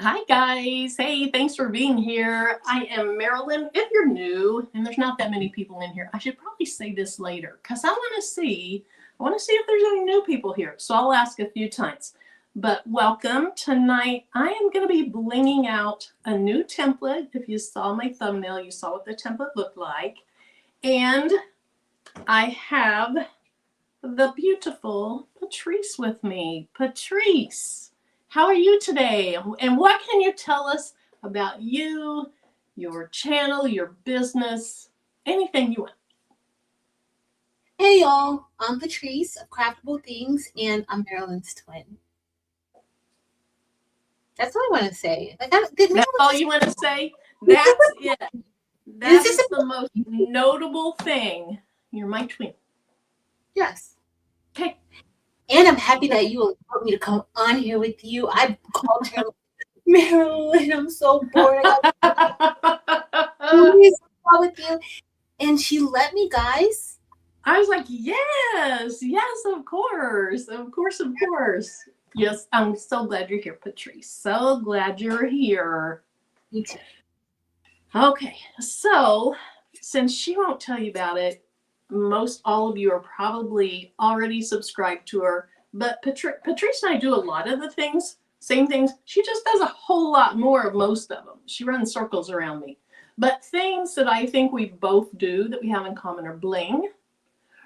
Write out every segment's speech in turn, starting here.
Hi guys. Hey, thanks for being here. I am Marilyn. If you're new, and there's not that many people in here, I should probably say this later because I want to see if there's any new people here. So I'll ask a few times. But welcome. Tonight I am going to be blinging out a new template. If you saw my thumbnail, you saw what the template looked like. And I have the beautiful Patrice with me. Patrice, how are you today? And what can you tell us about you, your channel, your business, anything you want? Hey y'all, I'm Patrice of Craftable Things, and I'm Marilyn's twin. That's what I want to say. That's all you want to say? That's it. That is the most notable thing. You're my twin. Yes. Okay. And I'm happy that you allowed me to come on here with you. I called her Marilyn. I'm so bored. Please talk with you, and she let me, guys. I was like, yes, of course. Yes, I'm so glad you're here, Patrice. So glad you're here. Me too. Okay, so since she won't tell you about it, most all of you are probably already subscribed to her. But Patrice and I do a lot of the things, same things. She just does a whole lot more of most of them. She runs circles around me. But things that I think we both do that we have in common are bling,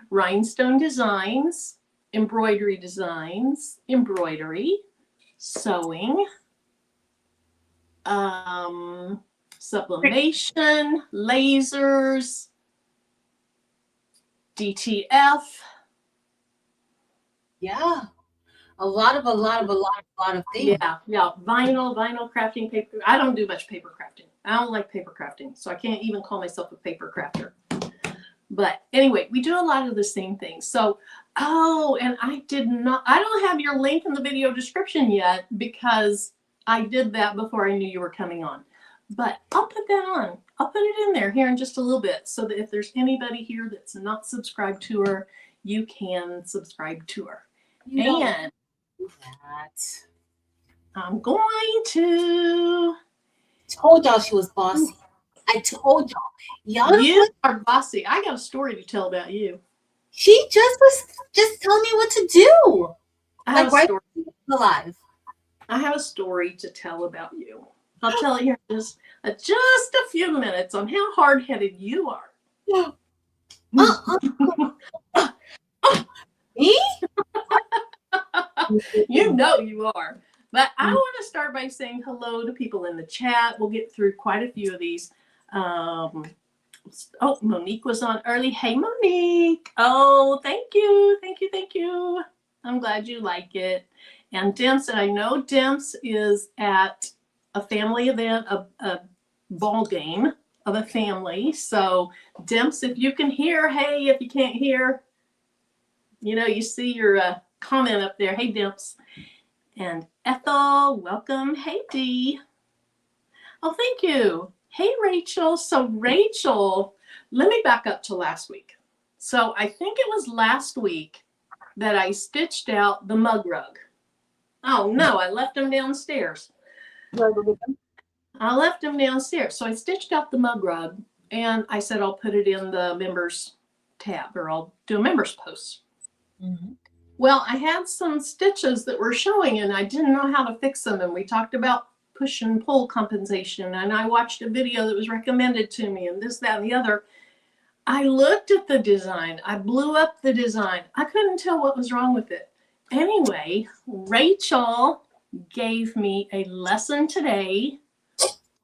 rhinestone designs, embroidery designs, embroidery, sewing, sublimation, lasers, DTF. Yeah. A lot of things. Yeah. Vinyl crafting, paper. I don't do much paper crafting. I don't like paper crafting, so I can't even call myself a paper crafter. But anyway, we do a lot of the same things. So, and I don't have your link in the video description yet because I did that before I knew you were coming on. But I'll put that on. I'll put it in there here in just a little bit so that if there's anybody here that's not subscribed to her, you can subscribe to her. And I'm going to. Told y'all she was bossy. I told y'all. You are bossy. I got a story to tell about you. She just telling me what to do. I have a story. Alive. I have a story to tell about you. I'll tell you in just a few minutes on how hard-headed you are. Me? You know you are. But I want to start by saying hello to people in the chat. We'll get through quite a few of these. Monique was on early. Hey, Monique. Oh, thank you. I'm glad you like it. And Demps, and I know Demps is at a family event, a ball game of a family. So Demps, if you can hear, hey, if you can't hear, you see your comment up there. Hey, Demps. And Ethel, welcome. Hey, Dee. Oh, thank you. Hey, Rachel. So Rachel, let me back up to last week. So I think it was last week that I stitched out the mug rug. Oh, no, I left them downstairs. I left them downstairs. So I stitched out the mug rug, and I said I'll put it in the members tab, or I'll do a members post. Mm-hmm. Well, I had some stitches that were showing, and I didn't know how to fix them, and we talked about push and pull compensation, and I watched a video that was recommended to me, and this, that, and the other. I looked at the design. I blew up the design. I couldn't tell what was wrong with it. Anyway, Rachel gave me a lesson today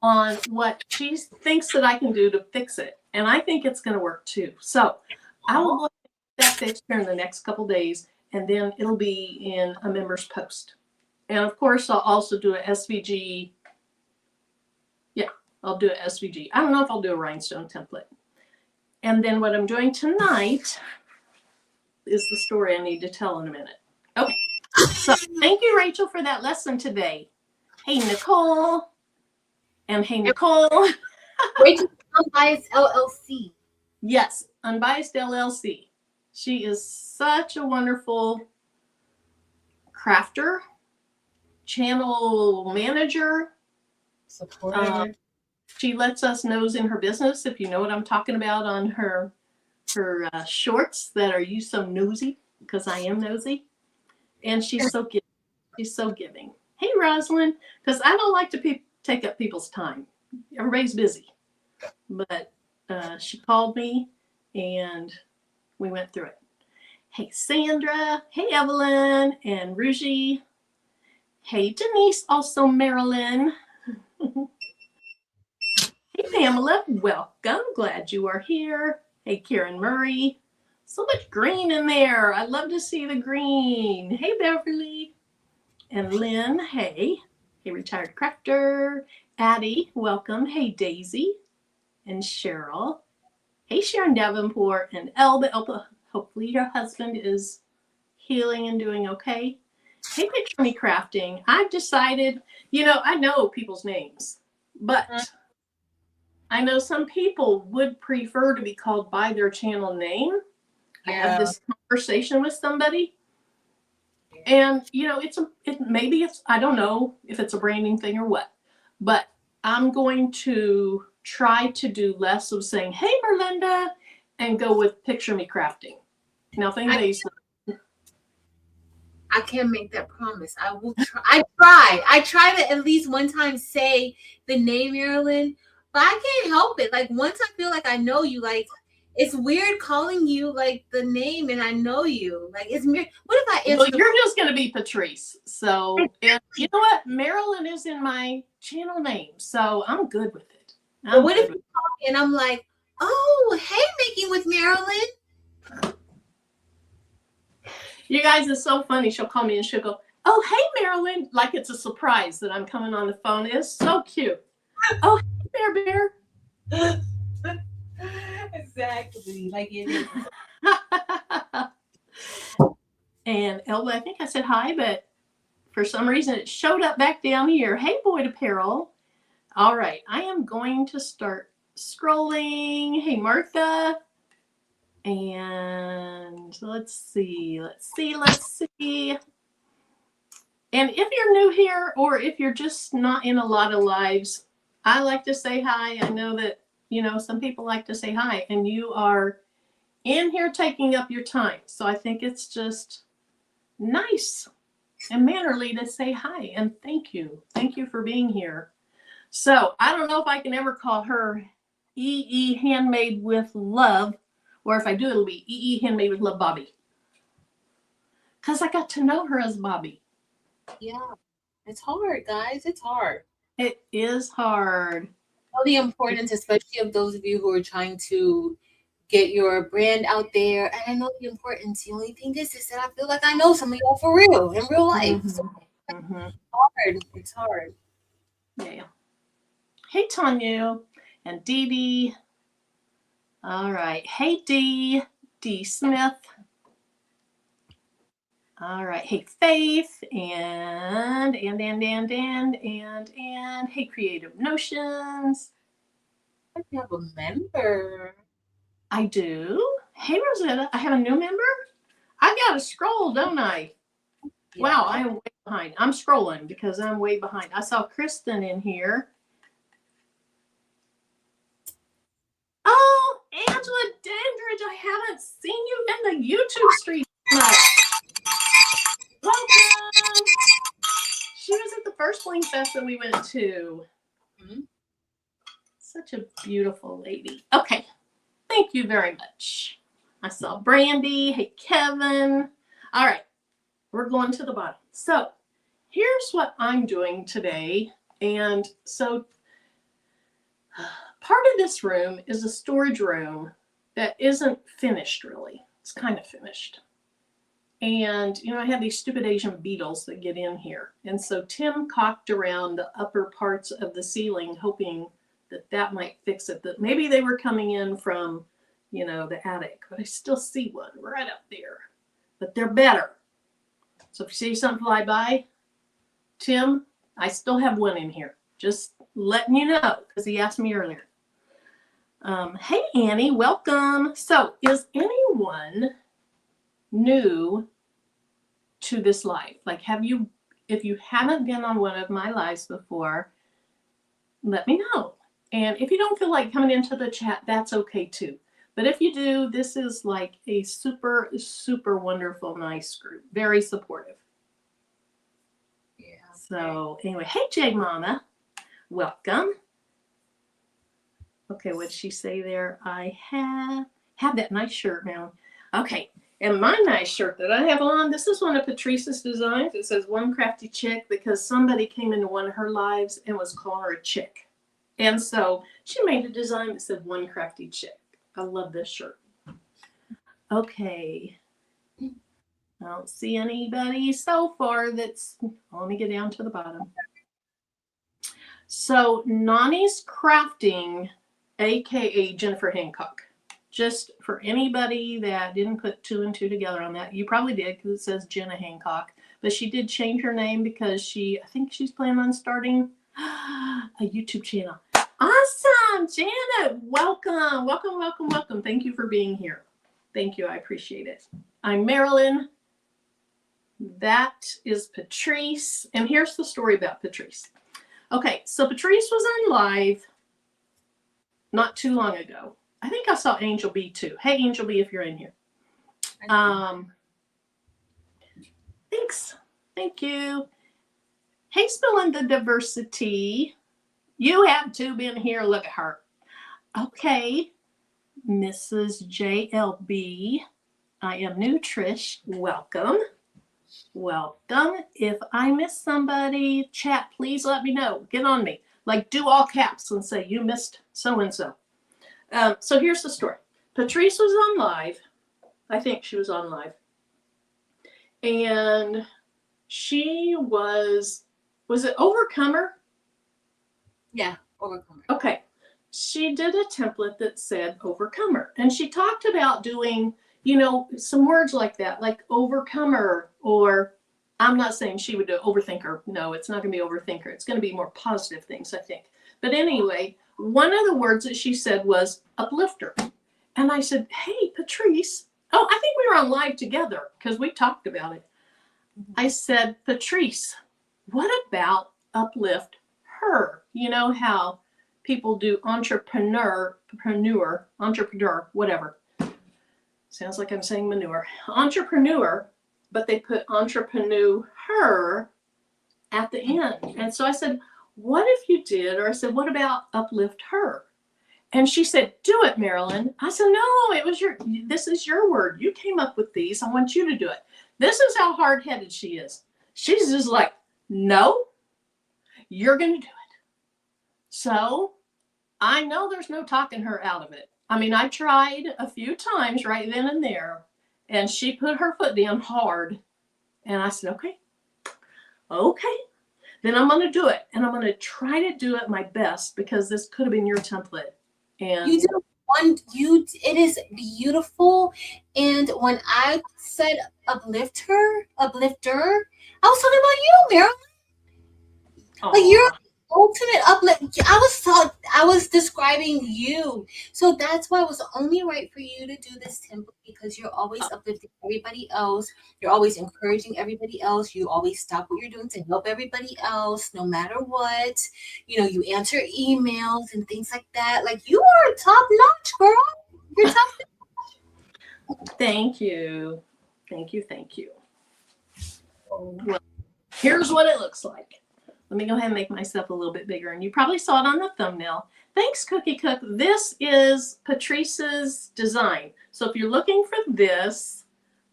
on what she thinks that I can do to fix it, and I think it's going to work too. So I will look at that fixed here in the next couple days, and then it'll be in a members post. And of course, I'll also do an SVG. Yeah, I'll do an SVG. I don't know if I'll do a rhinestone template. And then what I'm doing tonight is the story I need to tell in a minute. Okay, so thank you, Rachel, for that lesson today. Hey, Nicole. And hey, Nicole. Rachel, Unbiased LLC. Yes, Unbiased LLC. She is such a wonderful crafter, channel manager, Supporter. She lets us nose in her business, if you know what I'm talking about, on her shorts that are "You So Nosy," because I am nosy. And she's so giving. She's so giving. Hey, Rosalind, because I don't like to take up people's time. Everybody's busy. But she called me, and we went through it. Hey, Sandra. Hey, Evelyn and Ruji. Hey, Denise, also Marilyn. Hey, Pamela, welcome. Glad you are here. Hey, Karen Murray. So much green in there. I love to see the green. Hey, Beverly. And Lynn, hey. Hey, Retired Crafter. Addie, welcome. Hey, Daisy. And Cheryl. Hey, Sharon Davenport. And Elba. Elba, hopefully your husband is healing and doing okay. Hey, Picture Me Crafting. I've decided, I know people's names, but I know some people would prefer to be called by their channel name. Yeah. I had this conversation with somebody, and maybe it's, I don't know if it's a branding thing or what, but I'm going to try to do less of saying, "Hey, Berlinda," and go with "Picture Me Crafting." Now, if anybody's I can't make that promise. I will try. I try to at least one time say the name Marilyn, but I can't help it. Like, once I feel like I know you, like, it's weird calling you like the name and I know you. Like, it's weird. What if I answer? Well, you're just going to be Patrice. So, and you know what? Marilyn is in my channel name, so I'm good with it. But what if you call me and I'm like, "Oh, hey, Making with Marilyn." You guys, it's so funny. She'll call me and she'll go, "Oh, hey, Marilyn," like it's a surprise that I'm coming on the phone. It's so cute. "Oh, hey, Bear." Exactly, like it is. And Elba, I think I said hi, but for some reason it showed up back down here. Hey, Boyd Apparel. All right, I am going to start scrolling. Hey, Martha. And let's see. And if you're new here, or if you're just not in a lot of lives, I like to say hi. I know that, some people like to say hi, and you are in here taking up your time. So I think it's just nice and mannerly to say hi and thank you. Thank you for being here. So I don't know if I can ever call her EE Handmade with Love, or if I do, it'll be EE Handmade with Love Bobby. Because I got to know her as Bobby. Yeah, it's hard, guys. It's hard. It is hard. I know the importance, especially of those of you who are trying to get your brand out there. And I know the importance. The only thing is that I feel like I know some of y'all for real, in real life. Mm-hmm. So it's hard. Yeah. Hey, Tanya and Dee Dee. All right. Hey, D Smith. All right. Hey, Faith. And hey, Creative Notions. I have a member. I do. Hey, Rosetta, I have a new member. I got to scroll, don't I? Yeah. Wow, I am way behind. I'm scrolling because I'm way behind. I saw Kristen in here. Oh, Angela Dandridge, I haven't seen you in the YouTube stream tonight. Welcome. She was at the first Bling Fest that we went to. Mm-hmm. Such a beautiful lady. Okay, thank you very much. I saw Brandy. Hey, Kevin. All right, we're going to the bottom. So here's what I'm doing today. And so part of this room is a storage room that isn't finished, really. It's kind of finished. And, I have these stupid Asian beetles that get in here. And so Tim cocked around the upper parts of the ceiling, hoping that might fix it. That maybe they were coming in from, the attic. But I still see one right up there. But they're better. So if you see something fly by, Tim, I still have one in here. Just letting you know, because he asked me earlier. Hey, Annie, welcome. So is anyone new to this live? Like, if you haven't been on one of my lives before, let me know. And if you don't feel like coming into the chat, that's okay too. But if you do, this is like a super, super wonderful, nice group. Very supportive. Yeah. So anyway, hey, J Mama. Welcome. Okay, what'd she say there? I have that nice shirt now. Okay, and my nice shirt that I have on, this is one of Patrice's designs. It says One Crafty Chick because somebody came into one of her lives and was calling her a chick. And so she made a design that said One Crafty Chick. I love this shirt. Okay. I don't see anybody so far that's, let me get down to the bottom. So Nani's Crafting, aka Jennifer Hancock. Just for anybody that didn't put 2 and 2 together on that, you probably did because it says Jenna Hancock. But she did change her name because I think she's planning on starting a YouTube channel. Awesome, Janet. Welcome, welcome, welcome, welcome. Thank you for being here. Thank you. I appreciate it. I'm Marilyn. That is Patrice. And here's the story about Patrice. Okay, so Patrice was on live not too long ago. I think I saw Angel B too. Hey, Angel B, if you're in here. Thanks. Thank you. Hey, Spilling the Diversity. You have too been here. Look at her. Okay, Mrs. JLB. I am new, Trish. Welcome. Welcome. If I miss somebody, chat, please let me know. Get on me. Like, do all caps and say, you missed so-and-so. So here's the story. Patrice was on live. I think she was on live. And she was it Overcomer? Yeah, Overcomer. Okay. She did a template that said Overcomer. And she talked about doing, you know, some words like that, like Overcomer, or I'm not saying she would do Overthinker. No, it's not going to be Overthinker. It's going to be more positive things, I think. But anyway, one of the words that she said was Uplifter. And I said, hey, Patrice. Oh, I think we were on live together because we talked about it. I said, Patrice, what about Uplift Her? You know how people do entrepreneur, whatever. Sounds like I'm saying manure. Entrepreneur, but they put entrepreneur her at the end. And so I said, what if you did? Or I said, what about Uplift Her? And she said, do it, Marilyn. I said, no, this is your word. You came up with these. I want you to do it. This is how hard-headed she is. She's just like, no, you're going to do it. So I know there's no talking her out of it. I mean, I tried a few times right then and there, and she put her foot down hard. And I said, okay, then I'm going to do it. And I'm going to try to do it my best because this could have been your template. And you did it is beautiful. And when I said uplifter, I was talking about you, Marilyn. Like you're ultimate uplift. I was describing you. So that's why it was only right for you to do this template because you're always uplifting everybody else. You're always encouraging everybody else. You always stop what you're doing to help everybody else, no matter what. You know, you answer emails and things like that. Like you are top notch, girl. You're top notch. Thank you. Thank you. Thank you. Well, here's what it looks like. Let me go ahead and make myself a little bit bigger. And you probably saw it on the thumbnail. Thanks, Cookie Cook. This is Patrice's design. So if you're looking for this,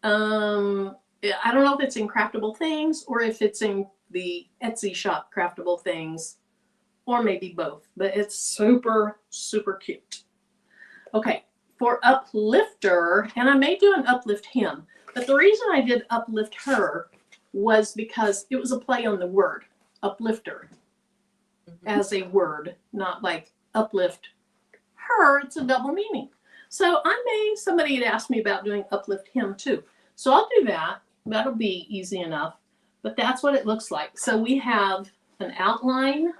I don't know if it's in Craftable Things or if it's in the Etsy shop Craftable Things, or maybe both. But it's super, super cute. Okay, for Uplifter, and I may do an Uplift Him, but the reason I did Uplift Her was because it was a play on the word. Uplifter as a word, not like uplift her. It's a double meaning. So somebody had asked me about doing Uplift Him too. So I'll do that. That'll be easy enough. But that's what it looks like. So we have an outline.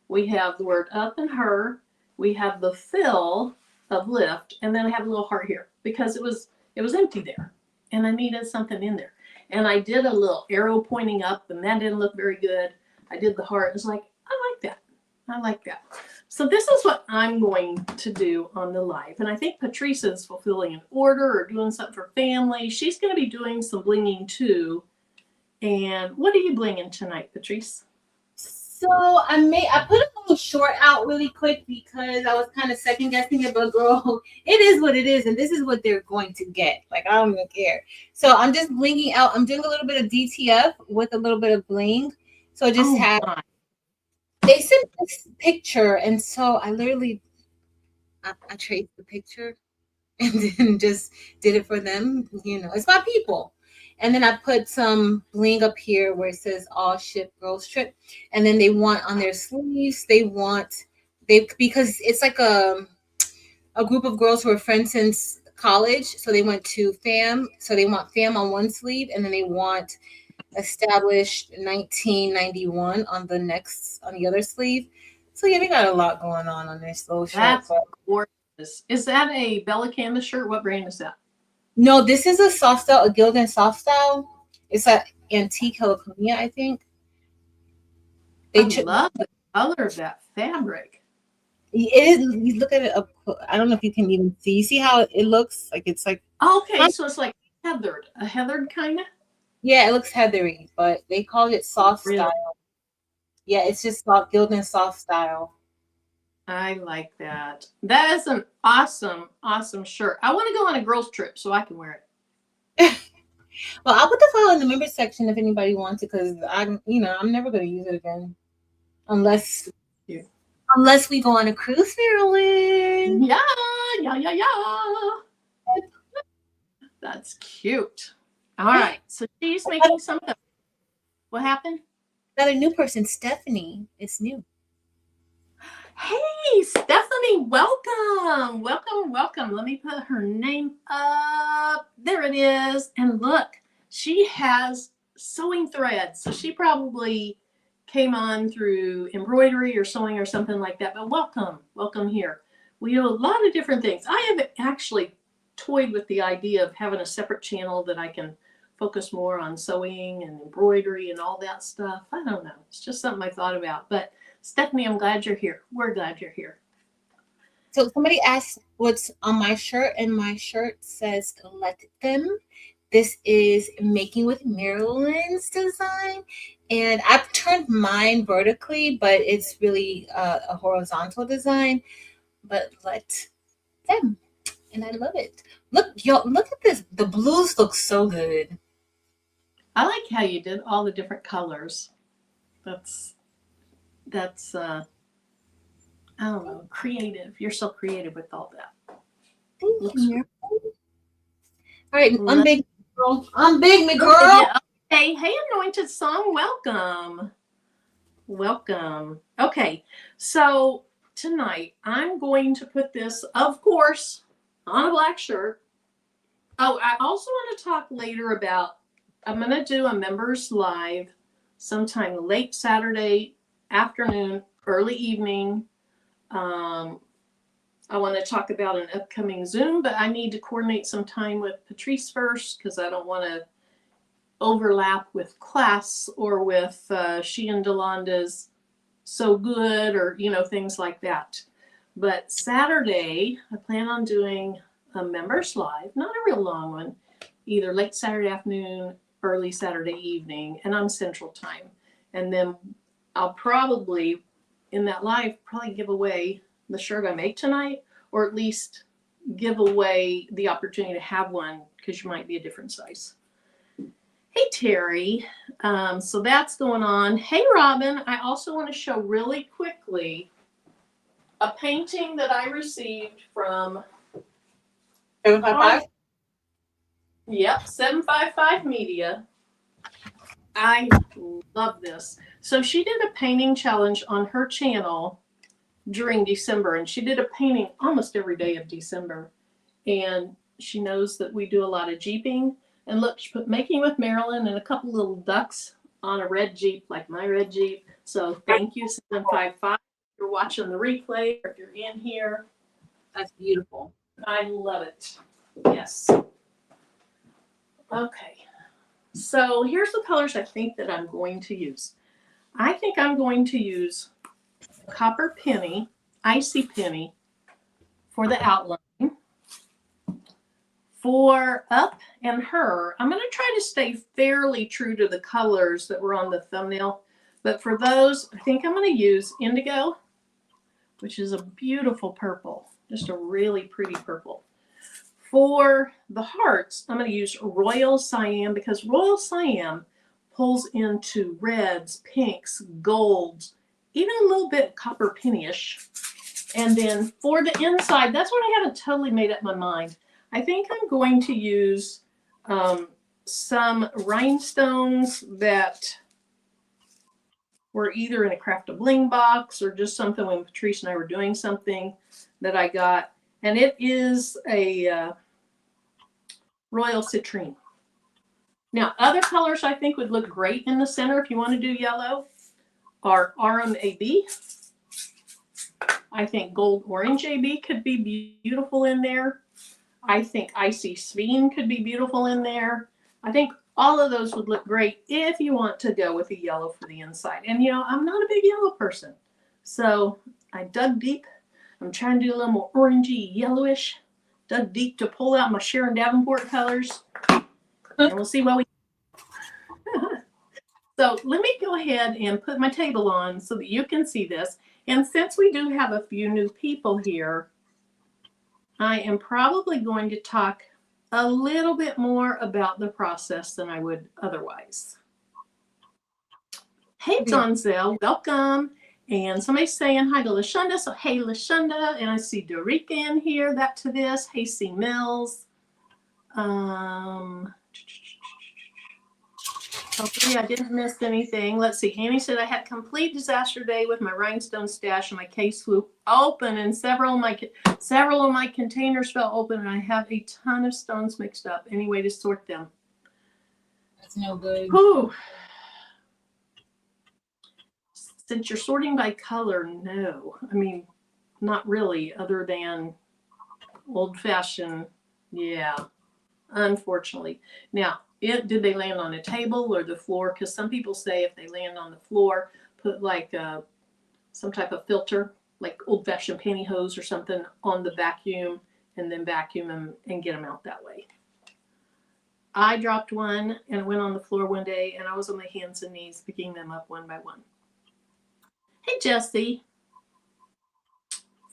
We have the word up and her. We have the fill of lift. And then I have a little heart here because it was empty there. And I needed something in there. And I did a little arrow pointing up and that didn't look very good. I did the heart. It's like, I like that. I like that. So this is what I'm going to do on the live. And I think Patrice is fulfilling an order or doing something for family. She's going to be doing some blinging too. And what are you blinging tonight, Patrice? So I put a little short out really quick because I was kind of second guessing it, but girl, it is what it is, and this is what they're going to get. Like, I don't even care. So I'm just blinging out. I'm doing a little bit of DTF with a little bit of bling. So I just they sent this picture, and so I literally I traced the picture and then just did it for them. You know, it's my people. And then I put some bling up here where it says all ship girls trip. And then they want on their sleeves, because it's like a group of girls who are friends since college. So they went to fam. So they want fam on one sleeve, and then they want established 1991 on the other sleeve. So yeah, they got a lot going on this little shirt. That's gorgeous. Is that a Bella Canvas shirt? What brand is that? No, this is a soft style, a Gildan soft style. It's an antique California, I think. I love the color of that fabric. It is. You look at it up. I don't know if you can even see. You see how it looks? Like it's like. Okay, so it's like heathered, a heathered kind of. Yeah, it looks heathery, but they call it soft style. Yeah, it's just Gildan soft style. I like that. That is an awesome, awesome shirt. I want to go on a girls' trip so I can wear it. Well, I'll put the file in the members section if anybody wants it, because I'm never going to use it again, unless we go on a cruise, Marilyn. Yeah. That's cute. All right, so she's making something. What happened? Got a new person, Stephanie. It's new. Hey, Stephanie, welcome. Let me put her name up. There it is. And look, she has sewing threads. So she probably came on through embroidery or sewing or something like that. But welcome here. We do a lot of different things. I have actually toyed with the idea of having a separate channel that I can focus more on sewing and embroidery and all that stuff. I don't know. It's just something I thought about. But Stephanie, I'm glad you're here. We're glad you're here. So somebody asked what's on my shirt, and my shirt says "Let Them." This is Making with Marilyn's design, and I've turned mine vertically, but it's really a horizontal design. But let them, and I love it. Look at this. The blues look so good. I like how you did all the different colors. That's I don't know, creative. You're so creative with all that. Thank you. All right, I'm big, girl. I'm big, me girl. Yeah. Hey, Anointed Song, welcome. Okay, so tonight I'm going to put this, of course, on a black shirt. Oh, I also want to talk later about, I'm going to do a members live sometime late Saturday afternoon, early evening. I want to talk about an upcoming Zoom, but I need to coordinate some time with Patrice first because I don't want to overlap with class or with she and Delanda's So Good or, things like that. But Saturday, I plan on doing a members live, not a real long one, either late Saturday afternoon, early Saturday evening, and on Central Time. And then I'll probably, in that live, give away the shirt I make tonight, or at least give away the opportunity to have one because you might be a different size. Hey, Terry. So that's going on. Hey, Robin. I also want to show really quickly a painting that I received from 755? Yep, 755 Media. I love this. So she did a painting challenge on her channel during December, and she did a painting almost every day of December. And she knows that we do a lot of Jeeping. And look, she put Making with Marilyn and a couple little ducks on a red Jeep, like my red Jeep. So thank you, 755. If you're watching the replay or if you're in here. That's beautiful. I love it. Yes. Okay. So here's the colors I think that I'm going to use. I think I'm going to use copper penny, icy penny for the outline. For Up and Her, I'm going to try to stay fairly true to the colors that were on the thumbnail. But for those, I think I'm going to use Indigo, which is a beautiful purple. Just a really pretty purple. For the hearts, I'm going to use Royal Cyan because Royal Cyan pulls into reds, pinks, golds, even a little bit copper penny-ish. And then for the inside, that's what I haven't totally made up my mind. I think I'm going to use some rhinestones that were either in a Craft a Bling box or just something when Patrice and I were doing something that I got. And it is a Royal Citrine. Now, other colors I think would look great in the center if you want to do yellow are Arum AB. I think Gold Orange AB could be beautiful in there. I think Icy Sveen could be beautiful in there. I think all of those would look great if you want to go with a yellow for the inside. And you know, I'm not a big yellow person. So I dug deep. I'm trying to do a little more orangey, yellowish. Dug deep to pull out my Sharon Davenport colors. And we'll see what we So let me go ahead and put my table on so that you can see this. And since we do have a few new people here, I am probably going to talk a little bit more about the process than I would otherwise. Hey, Donzel, welcome. And somebody's saying hi to LaShonda. So, hey, LaShonda. And I see Dorica in here, that to this. Hey, C. Mills. Hopefully I didn't miss anything. Let's see. Annie said I had complete disaster day with my rhinestone stash and my case flew open and several of my containers fell open and I have a ton of stones mixed up. Any way to sort them? That's no good. Whew. Since you're sorting by color, no. I mean, not really, other than old-fashioned, yeah, unfortunately. Now, did they land on a table or the floor? Because some people say if they land on the floor, put like some type of filter, like old-fashioned pantyhose or something on the vacuum, and then vacuum them and get them out that way. I dropped one and went on the floor one day, and I was on my hands and knees picking them up one by one. Hey, Jesse.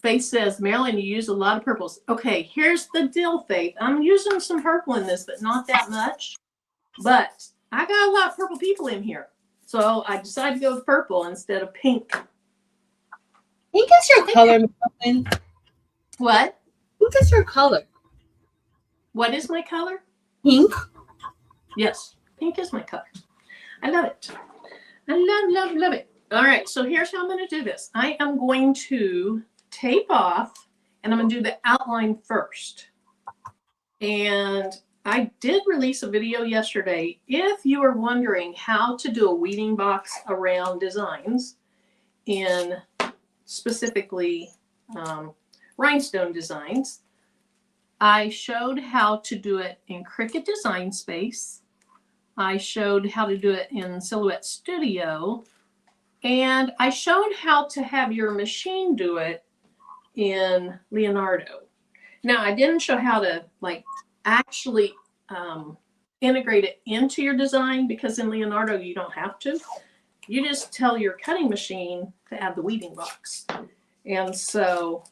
Faith says, Marilyn, you use a lot of purples. Okay, here's the deal, Faith. I'm using some purple in this, but not that much. But I got a lot of purple people in here. So I decided to go with purple instead of pink. Pink is your color, Marilyn. What? Pink is your color. What is my color? Pink. Yes, pink is my color. I love it. I love it. All right, so here's how I'm going to do this. I am going to tape off, and I'm going to do the outline first. And I did release a video yesterday. If you are wondering how to do a weeding box around designs, in specifically rhinestone designs, I showed how to do it in Cricut Design Space. I showed how to do it in Silhouette Studio. And I showed how to have your machine do it in Leonardo. Now, I didn't show how to like actually integrate it into your design because in Leonardo you don't have to. You just tell your cutting machine to add the weeding box. And so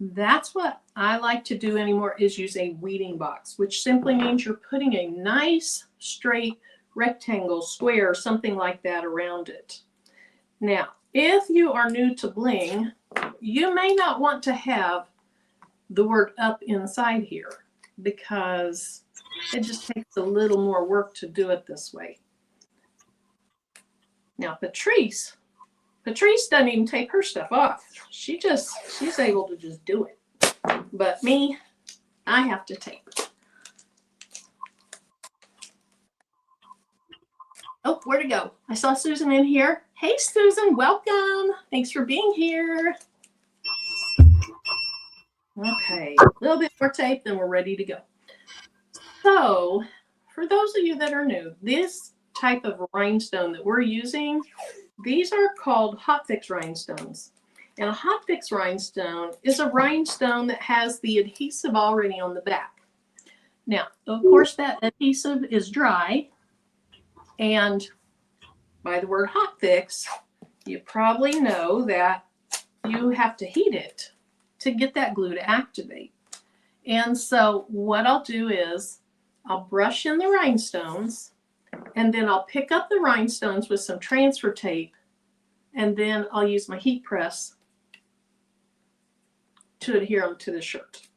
that's what I like to do anymore is use a weeding box, which simply means you're putting a nice straight rectangle, square, something like that around it. Now, if you are new to Bling, you may not want to have the word up inside here because it just takes a little more work to do it this way. Now, Patrice doesn't even take her stuff off. She's able to just do it. But me, I have to tape. Oh, where'd it go? I saw Susan in here. Hey, Susan, welcome. Thanks for being here. Okay, a little bit more tape, then we're ready to go. So, for those of you that are new, this type of rhinestone that we're using these are called hot fix rhinestones. And a hot fix rhinestone is a rhinestone that has the adhesive already on the back. Now, of course, that adhesive is dry, and by the word hot fix, you probably know that you have to heat it to get that glue to activate. And so what I'll do is I'll brush in the rhinestones, and then I'll pick up the rhinestones with some transfer tape, and then I'll use my heat press to adhere them to the shirt.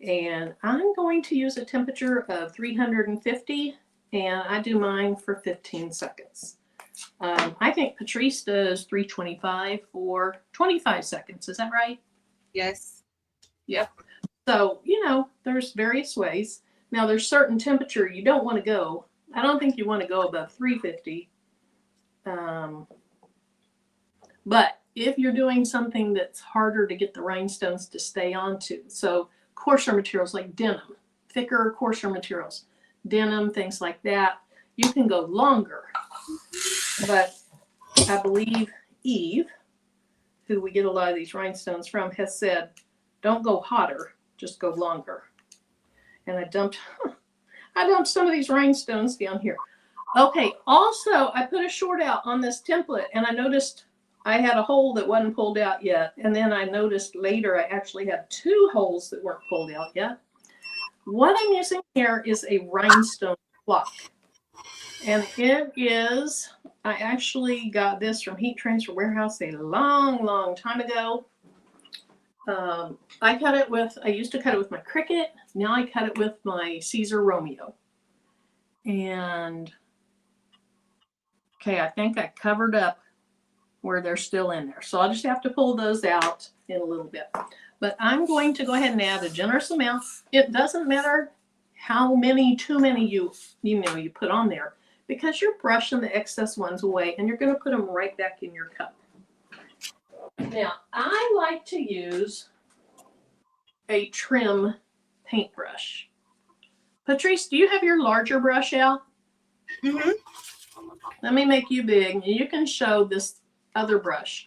And I'm going to use a temperature of 350, and I do mine for 15 seconds. I think Patrice does 325 for 25 seconds. Is that right? Yes. Yep. So, you know, there's various ways. Now, there's certain temperature you don't want to go. I don't think you want to go above 350. But if you're doing something that's harder to get the rhinestones to stay onto, so coarser materials like denim, thicker, coarser materials, denim, things like that, you can go longer. But I believe Eve, who we get a lot of these rhinestones from, has said, don't go hotter, just go longer. And I dumped some of these rhinestones down here. Okay, also I put a short out on this template, and I noticed I had a hole that wasn't pulled out yet. And then I noticed later I actually had 2 holes that weren't pulled out yet. What I'm using here is a rhinestone block. And it is, I actually got this from Heat Transfer Warehouse a long, long time ago. I used to cut it with my Cricut. Now I cut it with my Caesar Romeo. And, okay, I think I covered up where they're still in there. So I'll just have to pull those out in a little bit. But I'm going to go ahead and add a generous amount. It doesn't matter how many, too many you put on there, because you're brushing the excess ones away and you're going to put them right back in your cup. Now, I like to use a trim paintbrush. Patrice, do you have your larger brush out? Mm-hmm. Let me make you big. You can show this other brush.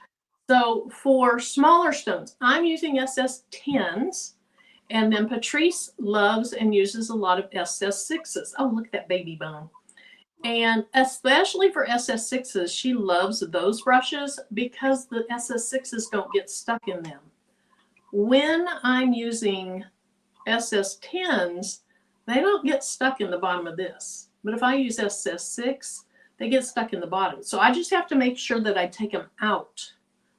So for smaller stones, I'm using SS10s, and then Patrice loves and uses a lot of SS6s. Oh, look at that baby bone. And especially for SS6s, she loves those brushes because the SS6s don't get stuck in them. When I'm using SS10s, they don't get stuck in the bottom of this. But if I use SS6, they get stuck in the bottom. So I just have to make sure that I take them out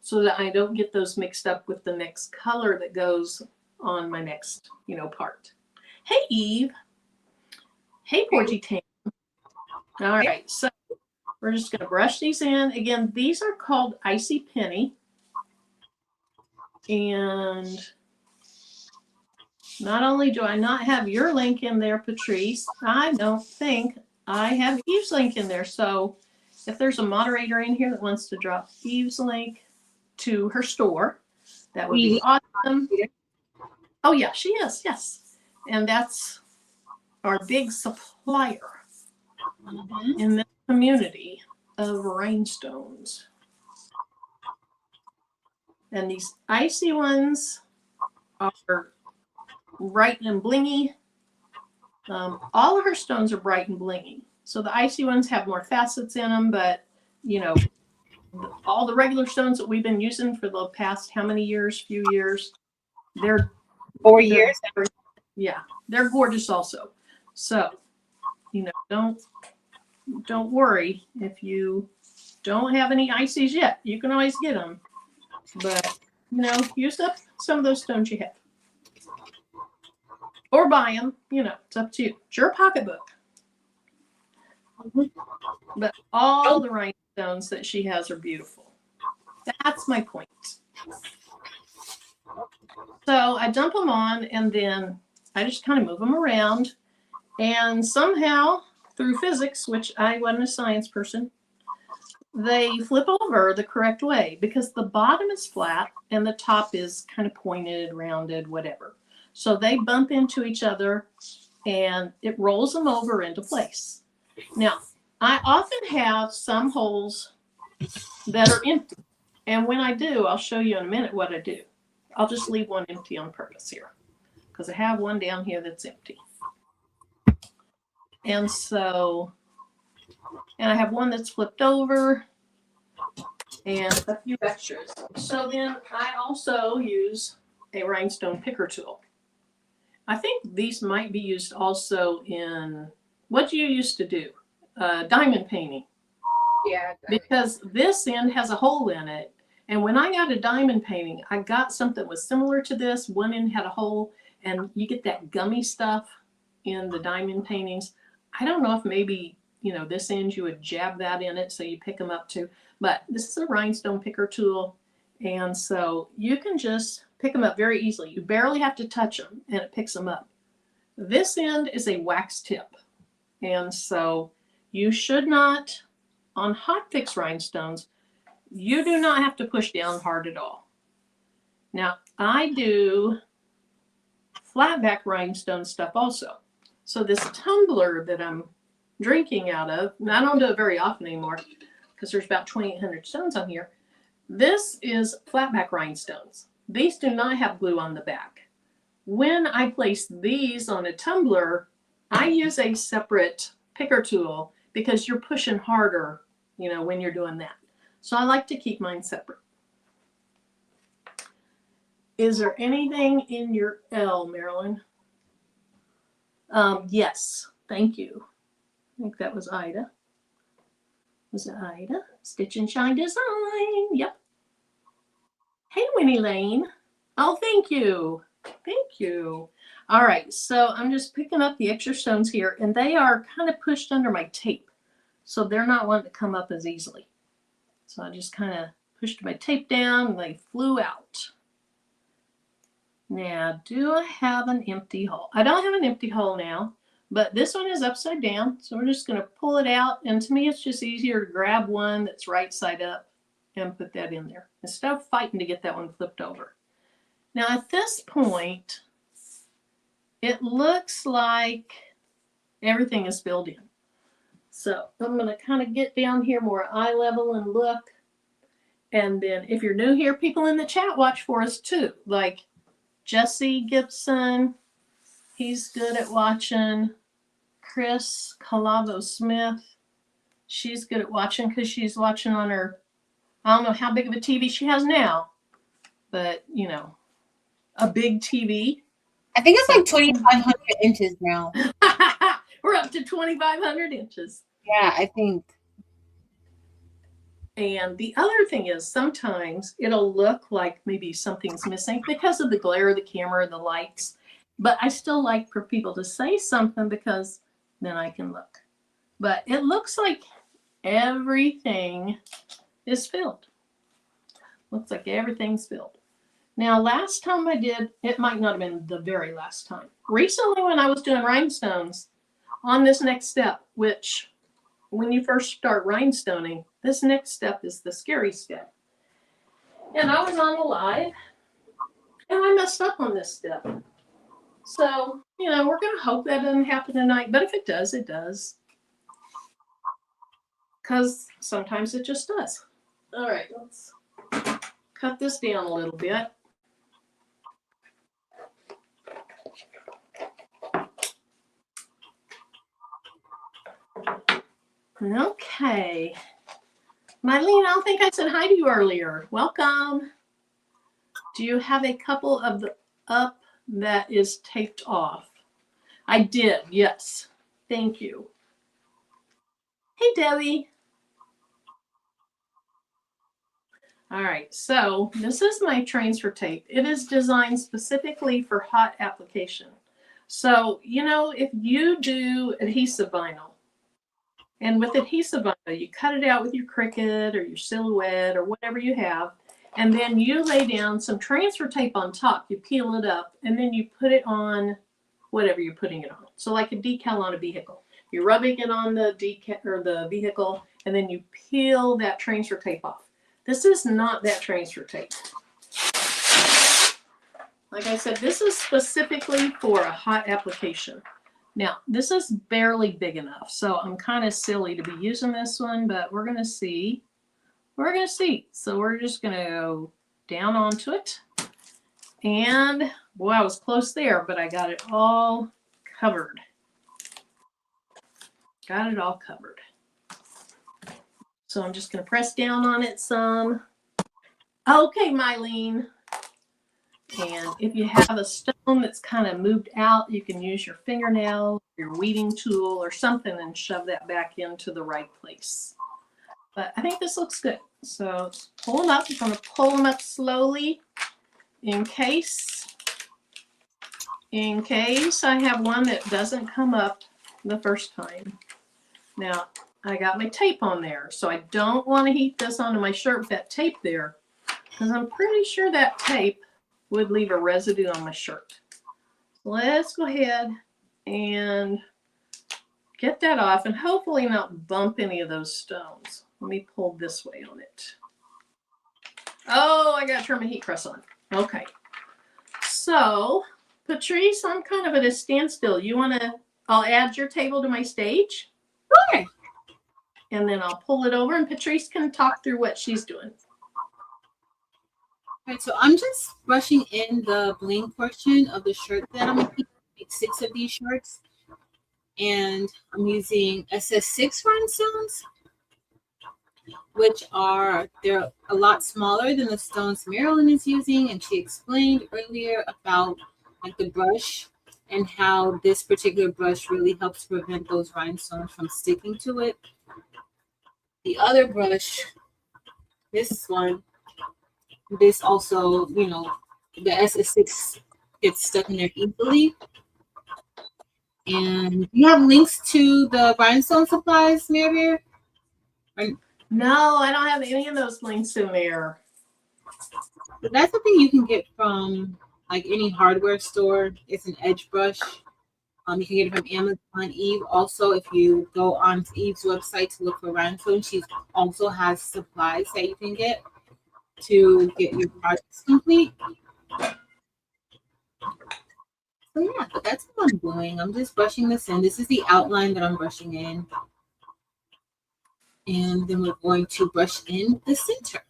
so that I don't get those mixed up with the next color that goes on my next, part. Hey, Eve. Hey, Porgy Tam. All right, so we're just going to brush these in. Again, these are called Icy Penny. And not only do I not have your link in there, Patrice, I don't think I have Eve's link in there. So if there's a moderator in here that wants to drop Eve's link to her store, that would be awesome. Oh, yeah, she is. Yes. And that's our big supplier in this community of rhinestones. And these icy ones are bright and blingy. All of her stones are bright and blingy. So the icy ones have more facets in them, but all the regular stones that we've been using for the past how many years? Few years. They're 4 years. Yeah, they're gorgeous also. So, don't worry if you don't have any ices yet. You can always get them. But, use up some of those stones you have. Or buy them, it's up to you. It's your pocketbook. But all the rhinestones that she has are beautiful. That's my point. So I dump them on, and then I just kind of move them around. And somehow, through physics, which I wasn't a science person, they flip over the correct way because the bottom is flat and the top is kind of pointed, rounded, whatever. So they bump into each other and it rolls them over into place. Now, I often have some holes that are empty. And when I do, I'll show you in a minute what I do. I'll just leave one empty on purpose here because I have one down here that's empty. And so, and I have one that's flipped over and a few extras. So then I also use a rhinestone picker tool. I think these might be used also in, what do you used to do? Diamond painting. Yeah. Because this end has a hole in it. And when I got a diamond painting, I got something that was similar to this. One end had a hole, and you get that gummy stuff in the diamond paintings. I don't know if maybe, you know, this end you would jab that in it so you pick them up too. But this is a rhinestone picker tool. And so you can just pick them up very easily. You barely have to touch them and it picks them up. This end is a wax tip. And so you should not, on hot fix rhinestones, you do not have to push down hard at all. Now, I do flat back rhinestone stuff also. So this tumbler that I'm drinking out of, and I don't do it very often anymore because there's about 2,800 stones on here. This is flat back rhinestones. These do not have glue on the back. When I place these on a tumbler, I use a separate picker tool because you're pushing harder, you know, when you're doing that. So I like to keep mine separate. Is there anything in your L, Marilyn? Yes, thank you. I think that was Ida. Was it Ida? Stitch and Shine Design. Yep. Hey, Winnie Lane. Oh, thank you. Thank you. All right, so I'm just picking up the extra stones here, and they are kind of pushed under my tape. So they're not wanting to come up as easily. So I just kind of pushed my tape down and they flew out. Now, do I have an empty hole? I don't have an empty hole now, but this one is upside down. So we're just going to pull it out. And to me, it's just easier to grab one that's right side up and put that in there instead of fighting to get that one flipped over. Now, at this point, it looks like everything is filled in. So I'm going to kind of get down here more eye level and look. And then if you're new here, people in the chat watch for us too. Like Jesse Gibson, he's good at watching. Chris Calavo Smith, she's good at watching because she's watching on her, I don't know how big of a TV she has now, but you know, a big TV. I think it's like 2,500 inches now. We're up to 2,500 inches. Yeah, I think. And the other thing is sometimes it'll look like maybe something's missing because of the glare of the camera, the lights. But I still like for people to say something because then I can look. But it looks like everything is filled. Looks like everything's filled. Now, last time I did, it might not have been the very last time. Recently, when I was doing rhinestones on this next step, which when you first start rhinestoning, this next step is the scary step. And I was on a live, and I messed up on this step. So, you know, we're going to hope that doesn't happen tonight. But if it does, it does. Because sometimes it just does. All right, let's cut this down a little bit. Okay. Mylene, I don't think I said hi to you earlier. Welcome. Do you have a couple of the up that is taped off? I did, yes. Thank you. Hey, Debbie. All right, so this is my transfer tape. It is designed specifically for hot application. So, you know, if you do adhesive vinyl, and with adhesive vinyl, you cut it out with your Cricut or your Silhouette or whatever you have, and then you lay down some transfer tape on top. You peel it up, and then you put it on whatever you're putting it on. So like a decal on a vehicle. You're rubbing it on the decal or the vehicle, and then you peel that transfer tape off. This is not that transfer tape. Like I said, this is specifically for a hot application. Now, this is barely big enough, so I'm kind of silly to be using this one, but we're going to see we're going to see. So we're just going to go down onto it. And boy, I was close there, but I got it all covered. Got it all covered. So I'm just going to press down on it some. Okay, Mylene. And if you have a stone that's kind of moved out, you can use your fingernail, your weeding tool, or something and shove that back into the right place. But I think this looks good. So pull them up. I'm going to pull them up slowly in case I have one that doesn't come up the first time. Now, I got my tape on there, so I don't want to heat this onto my shirt with that tape there, because I'm pretty sure that tape would leave a residue on my shirt. Let's go ahead and get that off and hopefully not bump any of those stones. Let me pull this way on it. Oh, I got to turn my heat press on. Okay. So, Patrice, I'm kind of at a standstill. You want to, I'll add your table to my stage. Sure. And then I'll pull it over and Patrice can talk through what she's doing. All right, so I'm just brushing in the bling portion of the shirt that I'm making. Make 6 of these shirts. And I'm using SS6 rhinestones, which they're a lot smaller than the stones Marilyn is using. And she explained earlier about like the brush and how this particular brush really helps prevent those rhinestones from sticking to it. The other brush, this one, this also, you know, the SS6 gets stuck in there easily. And you have links to the rhinestone supplies, Mary? No, I don't have any of those links in there. But that's something you can get from like any hardware store. It's an edge brush. You can get it from Amazon. Eve also, if you go on Eve's website to look for rhinestone, she also has supplies that you can get to get your projects complete. So yeah, but that's what I'm doing. I'm just brushing this in. This is the outline that I'm brushing in. And then we're going to brush in the center.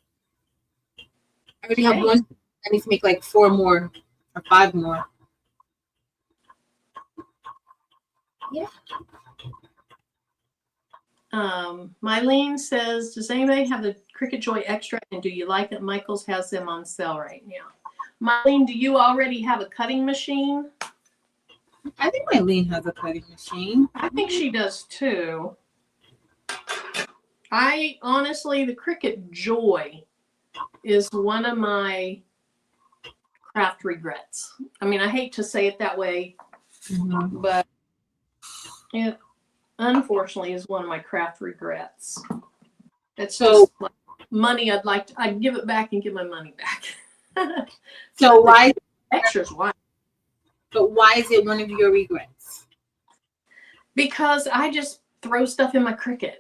I already have one. I need to make like 4 more or 5 more. Yeah. Mylene says, does anybody have the Cricut Joy Extra and do you like that Michaels has them on sale right now? Mylene, do you already have a cutting machine? I think Mylene has a cutting machine. I think she does too. I honestly, the Cricut Joy is one of my craft regrets. I mean, I hate to say it that way, but it unfortunately is one of my craft regrets. It's just like money I'd give it back and give my money back. So why extras? Why? But why is it one of your regrets? Because I just throw stuff in my Cricut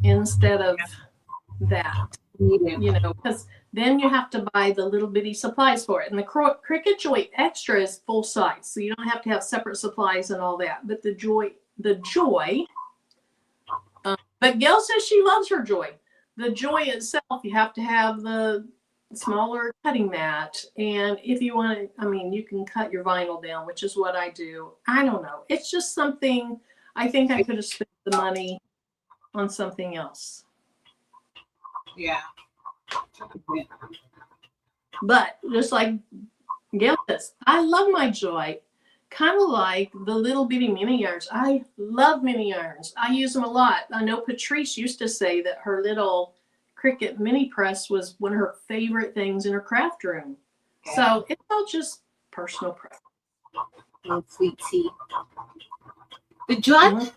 instead of that. You know, because then you have to buy the little bitty supplies for it. And the Cricut Joy Extra is full size, so you don't have to have separate supplies and all that. But the Joy, but Gail says she loves her Joy. The Joy itself, you have to have the smaller cutting mat. And if you want to, I mean, you can cut your vinyl down, which is what I do. I don't know. It's just something I think I could have spent the money on something else. Yeah. But just like Gail says, I love my Joy. Kind of like the little bitty mini yarns. I love mini yarns. I use them a lot. I know Patrice used to say that her little Cricut mini press was one of her favorite things in her craft room. Yeah. So it's all just personal preference. Oh, sweet tea. The Joy,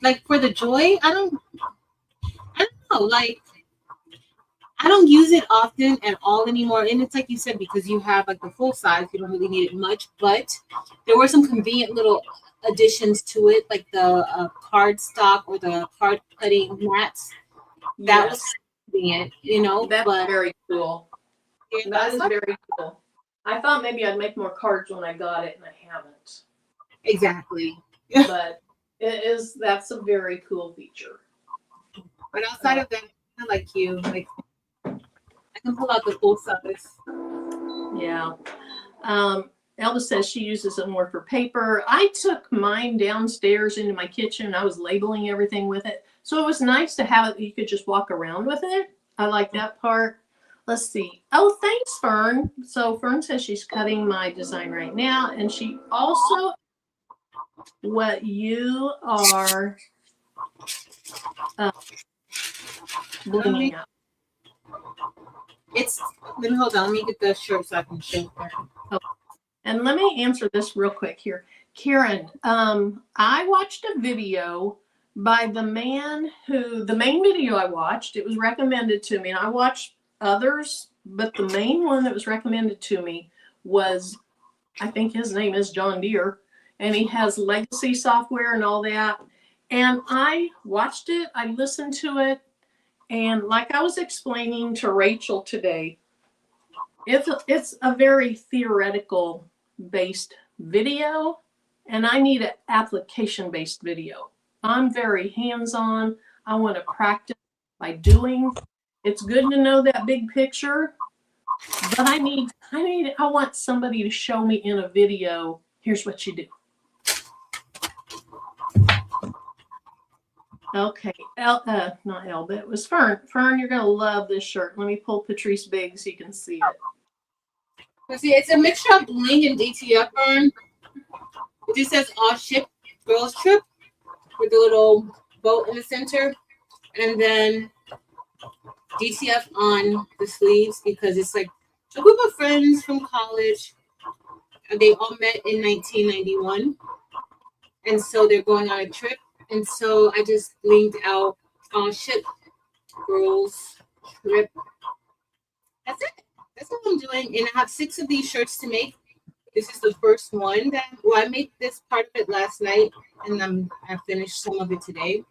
like for the Joy, I don't know. Like, I don't use it often at all anymore. And it's like you said, because you have like the full size, you don't really need it much. But there were some convenient little additions to it, like the card stock or the card cutting mats. That was convenient, you know. That's very cool. Yeah, that is very cool. I thought maybe I'd make more cards when I got it, and I haven't. Exactly. But that's a very cool feature. But outside of that, I like you. Like I can pull out the full size. Yeah. Elvis says she uses it more for paper. I took mine downstairs into my kitchen. I was labeling everything with it. So it was nice to have it. You could just walk around with it. I like that part. Let's see. Oh, thanks, Fern. So Fern says she's cutting my design right now. And she also, what you are blinging up. It's, let me hold on. Let me get the shirt so I can show her. Okay. And let me answer this real quick here. Karen, I watched a video by the man who, the main video I watched, it was recommended to me, and I watched others, but the main one that was recommended to me was, I think his name is John Deere, and he has legacy software and all that. And I watched it, I listened to it, and like I was explaining to Rachel today, it's a very theoretical based video, and I need an application based video. I'm very hands-on. I want to practice by doing. It's good to know that big picture, but I want somebody to show me in a video, here's what you do. Okay, not El, but it was Fern. Fern, you're gonna love this shirt. Let me pull Patrice big so you can see it. See, it's a mixture of bling and DTF on. It just says all ship girls trip with the little boat in the center, and then DTF on the sleeves because it's like a group of friends from college. And they all met in 1991, and so they're going on a trip. And so I just blinged out all ship girls trip. That's it. That's what I'm doing, and I have 6 of these shirts to make. This is the first one that, well, I made this part of it last night, and I finished some of it today.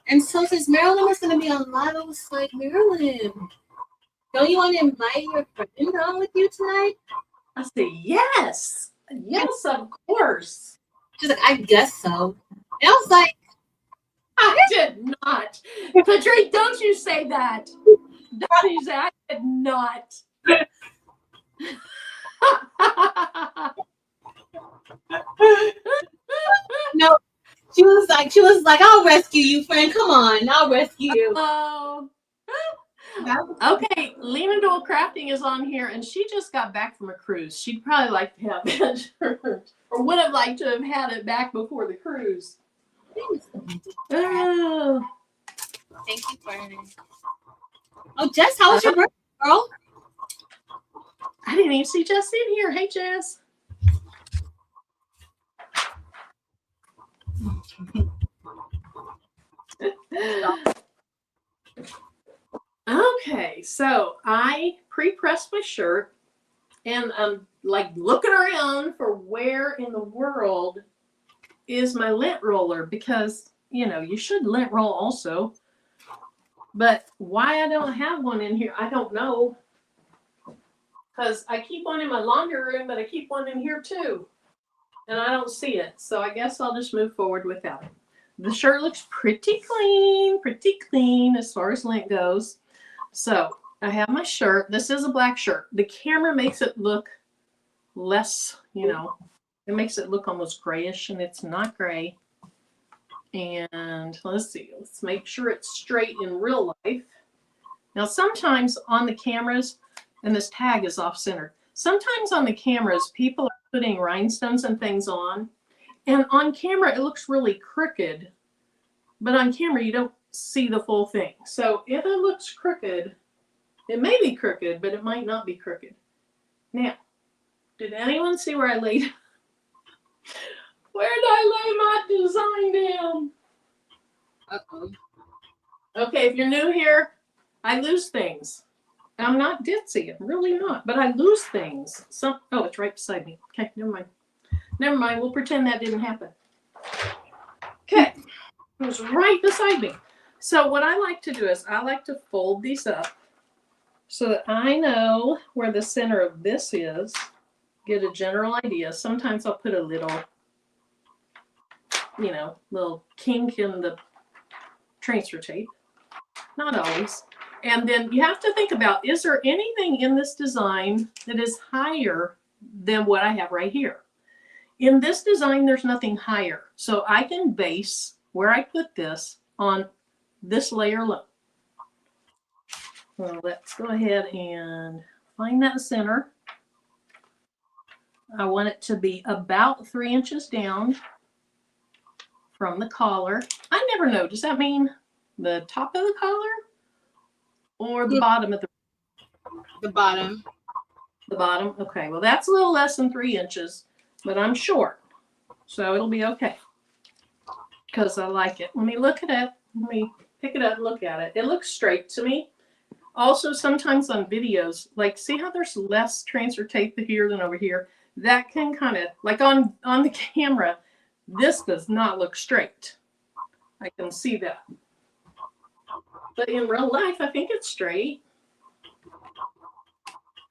And so since Marilyn was going to be on live, I was like, Marilyn, don't you want to invite your friend on with you tonight? I said, yes, yes, of course. She's like, I guess so. And I was like, I did not. Patrice, don't you say that. Don't you say I did not. No, she was like, I'll rescue you, friend. Come on, I'll rescue you. Oh. Okay, Lena Dole Crafting is on here, and she just got back from a cruise. She'd probably like to have it, or would have liked to have had it back before the cruise. Oh. Thank you, friend. Oh, Jess, how was your birthday, girl? I didn't even see Jess in here. Hey, Jess. Okay, so I pre-pressed my shirt, and I'm like looking around for where in the world is my lint roller, because you should lint roll also, but why I don't have one in here I don't know, because I keep one in my laundry room, but I keep one in here too, and I don't see it, so I guess I'll just move forward without it. The shirt looks pretty clean as far as lint goes. So I have my shirt. This is a black shirt. The camera makes it look less, it makes it look almost grayish, and it's not gray. And let's see, let's make sure it's straight in real life. Now, sometimes on the cameras, and this tag is off center, sometimes on the cameras, people are putting rhinestones and things on, and on camera, it looks really crooked, but on camera, you don't see the full thing. So if it looks crooked, it may be crooked, but it might not be crooked. Now, did anyone see where I laid? Where did I lay my design down? Uh-oh. Okay, if you're new here, I lose things. I'm not ditzy, I'm really not, but I lose things. Oh, it's right beside me. Okay, never mind. Never mind, we'll pretend that didn't happen. Okay, it was right beside me. So what I like to do is I like to fold these up so that I know where the center of this is, get a general idea. Sometimes I'll put a little, little kink in the transfer tape. Not always. And then you have to think about, is there anything in this design that is higher than what I have right here? In this design, there's nothing higher. So I can base where I put this on this layer alone. So let's go ahead and find that center. I want it to be about 3 inches down from the collar. I never know. Does that mean the top of the collar or the bottom of The bottom. the bottom? Okay, well, that's a little less than 3 inches, but I'm short, so it'll be okay because I like it. Let me look at it. Let me pick it up and look at it. It looks straight to me. Also, sometimes on videos, like, see how there's less transfer tape here than over here? That can kind of, like on the camera, this does not look straight. I can see that. But in real life, I think it's straight.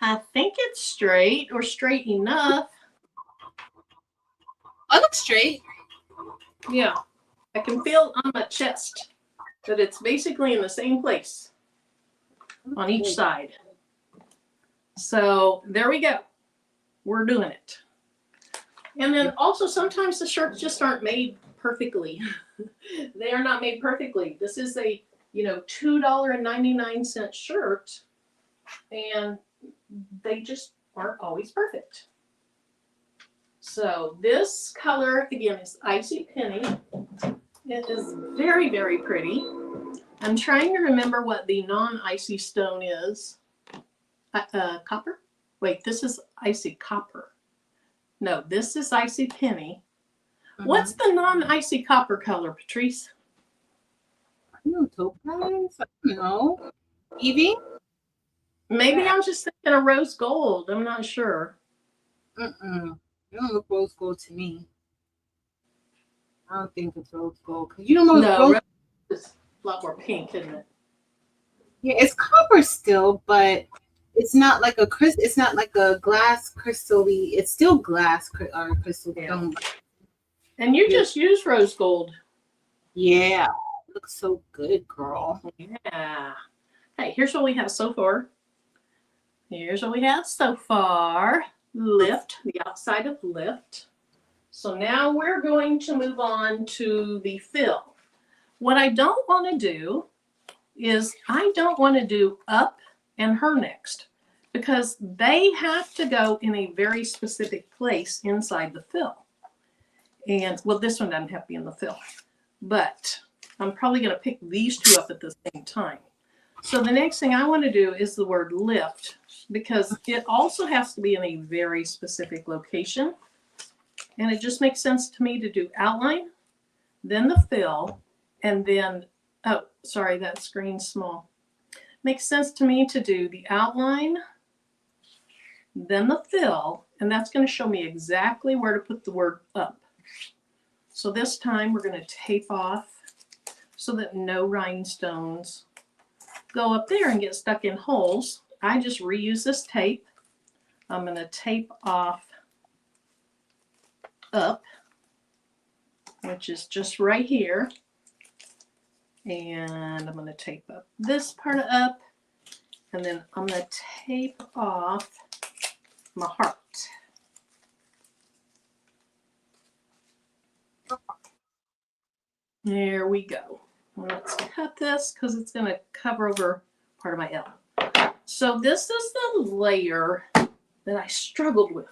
I think it's straight or straight enough. I look straight. Yeah. I can feel on my chest that it's basically in the same place on each side. So there we go. We're doing it. And then also sometimes the shirts just aren't made perfectly. They are not made perfectly. This is a, $2.99 shirt, and they just aren't always perfect. So this color, again, is Icy Penny. It is very, very pretty. I'm trying to remember what the non-icy stone is. Copper? Wait, this is Icy Copper. No, this is Icy Penny. Mm-hmm. What's the non-icy copper color, Patrice? I don't know, topaz? I don't know. Evie? Maybe I'm just thinking of rose gold. I'm not sure. It don't look rose gold to me. I don't think it's rose gold. Cause you don't know rose is a lot more pink, isn't it? Yeah, it's copper still, but it's not like it's not like a glass crystal-y. It's still glass or crystal. Yeah. And you just use rose gold. Yeah. It looks so good, girl. Yeah. Hey, here's what we have so far. Lift, the outside of lift. So now we're going to move on to the fill. What I don't want to do is I don't want to do up and her next, because they have to go in a very specific place inside the fill. And well, this one doesn't have to be in the fill, but I'm probably going to pick these two up at the same time. So the next thing I want to do is the word lift, because it also has to be in a very specific location. And it just makes sense to me to do outline, then the fill, and then, oh, sorry, that screen's small. Makes sense to me to do the outline, then the fill, and that's going to show me exactly where to put the word up. So this time we're going to tape off so that no rhinestones go up there and get stuck in holes. I just reuse this tape. I'm going to tape off up, which is just right here. And I'm going to tape up this part up, and then I'm going to tape off my heart. There we go. Let's cut this because it's going to cover over part of my L. So this is the layer that I struggled with.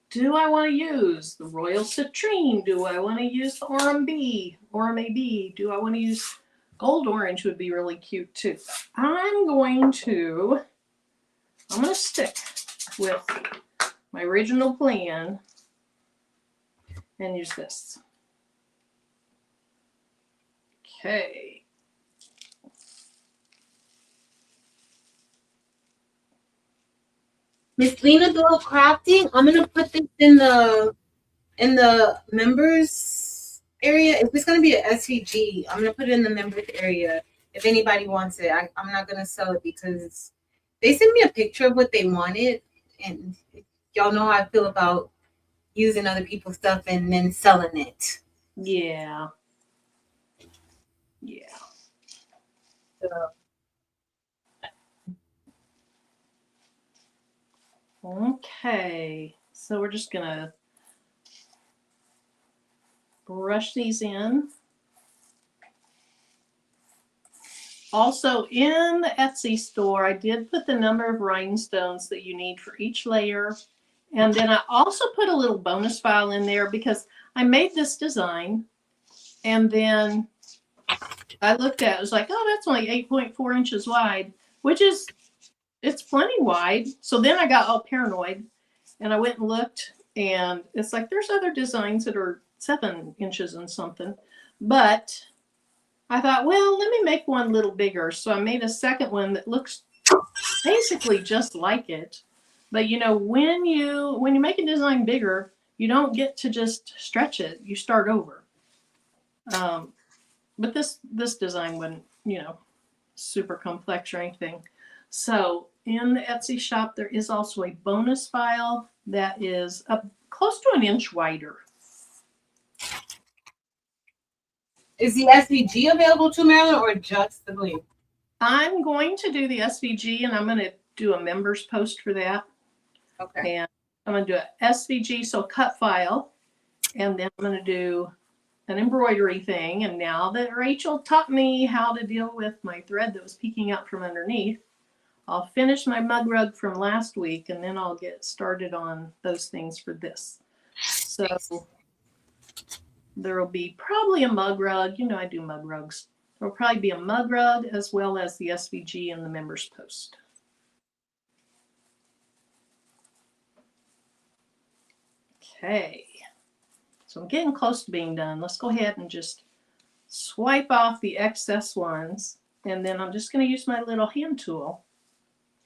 Do I want to use the Royal Citrine? Do I want to use the Orem AB? Do I want to use gold orange? Would be really cute too. I'm going to stick with my original plan and use this. Okay. Miss Lena Doyle Crafting, I'm gonna put this in the members area. If it's gonna be an SVG, I'm gonna put it in the members area. If anybody wants it, I'm not gonna sell it because they sent me a picture of what they wanted, and y'all know how I feel about using other people's stuff and then selling it. Yeah. Yeah. Okay, so we're just gonna brush these in. Also, in the Etsy store, I did put the number of rhinestones that you need for each layer. And then I also put a little bonus file in there because I made this design and then I looked at it, it was like, oh, that's only 8.4 inches wide, which is, it's plenty wide. So then I got all paranoid and I went and looked and it's like, there's other designs that are 7 inches and something. But I thought, well, let me make one a little bigger. So I made a second one that looks basically just like it. But you know, when you make a design bigger, you don't get to just stretch it. You start over. But this design wasn't, you know, super complex or anything. So in the Etsy shop, there is also a bonus file that is close to 1 inch wider. Is the SVG available to Marilyn or just the bling? I'm going to do the SVG and I'm going to do a members post for that. Okay. And I'm going to do an SVG, so cut file. And then I'm going to do an embroidery thing. And now that Rachel taught me how to deal with my thread that was peeking out from underneath, I'll finish my mug rug from last week and then I'll get started on those things for this. So there will be probably a mug rug. You know, I do mug rugs. There'll probably be a mug rug as well as the SVG and the members post. Okay, so I'm getting close to being done. Let's go ahead and just swipe off the excess ones. And then I'm just going to use my little hand tool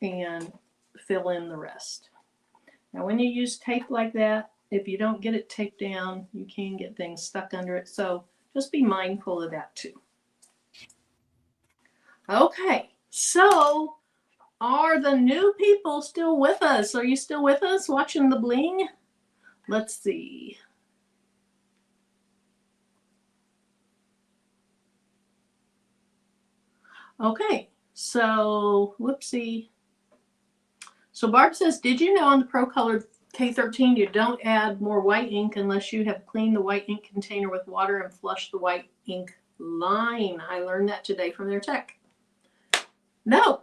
and fill in the rest. Now, when you use tape like that, if you don't get it taped down, you can get things stuck under it. So just be mindful of that too. Okay, so are the new people still with us? Are you still with us watching the bling? Let's see. Okay, so whoopsie. So Barb says, did you know on the Pro Color K13 you don't add more white ink unless you have cleaned the white ink container with water and flushed the white ink line? I learned that today from their tech. No.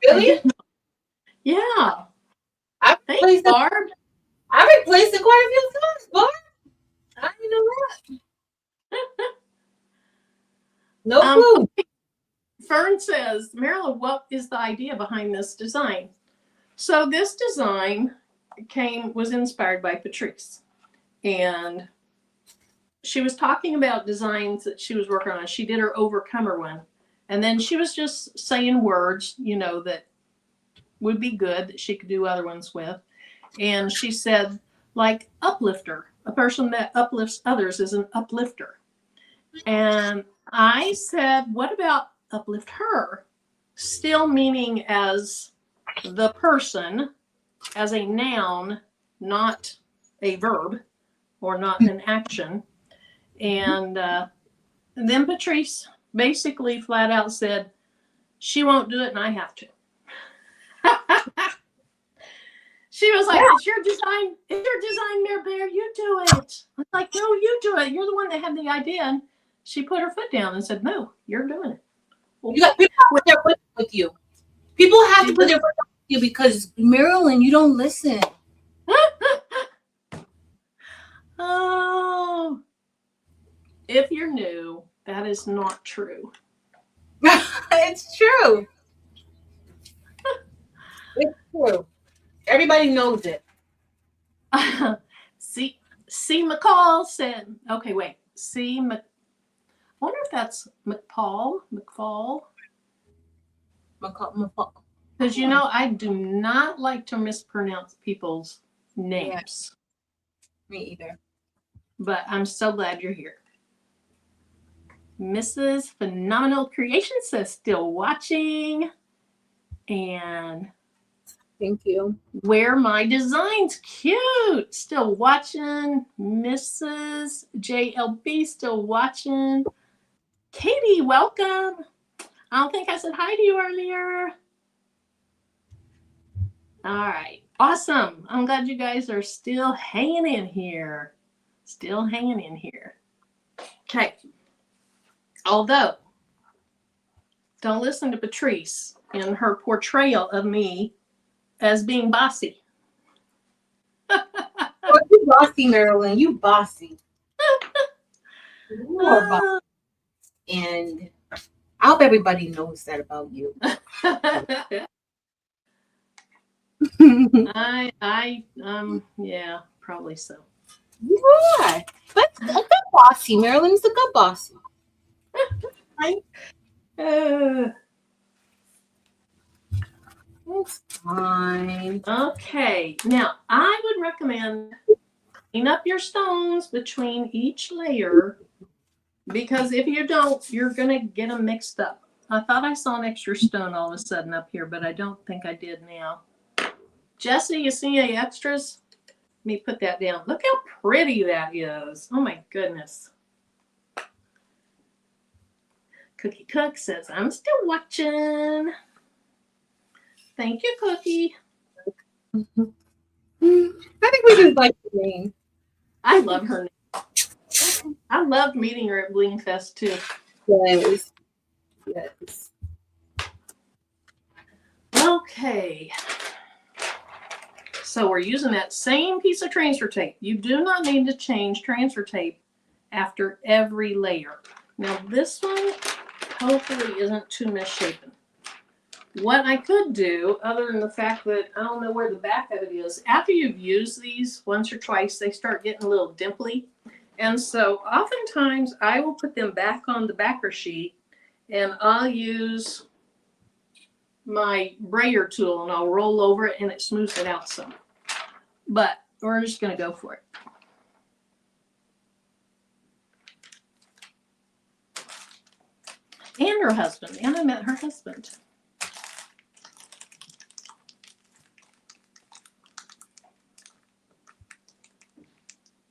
Really? Yeah. Thanks, Barb. I replaced it quite a few times, Barb. I didn't know that. No clue. Fern says, Marilyn, what is the idea behind this design? So this design was inspired by Patrice. And she was talking about designs that she was working on. She did her Overcomer one. And then she was just saying words, you know, that would be good that she could do other ones with. And she said, like, uplifter. A person that uplifts others is an uplifter. And I said, what about uplift her? Still meaning as the person, as a noun, not a verb or not an action. And then Patrice basically flat out said, she won't do it and I have to. She was like, yeah. It's your design, Mare Bear, you do it. I was like, no, you do it. You're the one that had the idea. And she put her foot down and said, no, you're doing it. Well, you got people put their foot with you. People have to put their foot with you because Marilyn, you don't listen. Oh, if you're new, that is not true. It's true. It's true. Everybody knows it. C McCall said, okay, wait. I wonder if that's McFall. Because, you know, I do not like to mispronounce people's names. Yeah. Me either. But I'm so glad you're here. Mrs. Phenomenal Creation says, still watching. And thank you. Wear my designs. Cute. Still watching. Mrs. JLB still watching. Katie, welcome. I don't think I said hi to you earlier. All right. Awesome. I'm glad you guys are still hanging in here. Still hanging in here. Okay. Although, don't listen to Patrice in her portrayal of me as being bossy. Oh, you bossy, Marilyn. You bossy. You are bossy. And I hope everybody knows that about you. Yeah, probably so. You are. But a good bossy. Marilyn's a good bossy. Right? It's fine. Okay. Now, I would recommend clean up your stones between each layer, because if you don't, you're going to get them mixed up. I thought I saw an extra stone all of a sudden up here, but I don't think I did now. Jesse, you see any extras? Let me put that down. Look how pretty that is. Oh my goodness. Cookie Cook says, I'm still watching. Thank you, Cookie. I think we just like the name. I love her name. I loved meeting her at Bling Fest too. Yes. Yes. Okay. So we're using that same piece of transfer tape. You do not need to change transfer tape after every layer. Now this one hopefully isn't too misshapen. What I could do, other than the fact that I don't know where the back of it is, after you've used these once or twice, they start getting a little dimply. And so oftentimes I will put them back on the backer sheet and I'll use my brayer tool and I'll roll over it and it smooths it out some. But we're just going to go for it. And her husband. And I met her husband.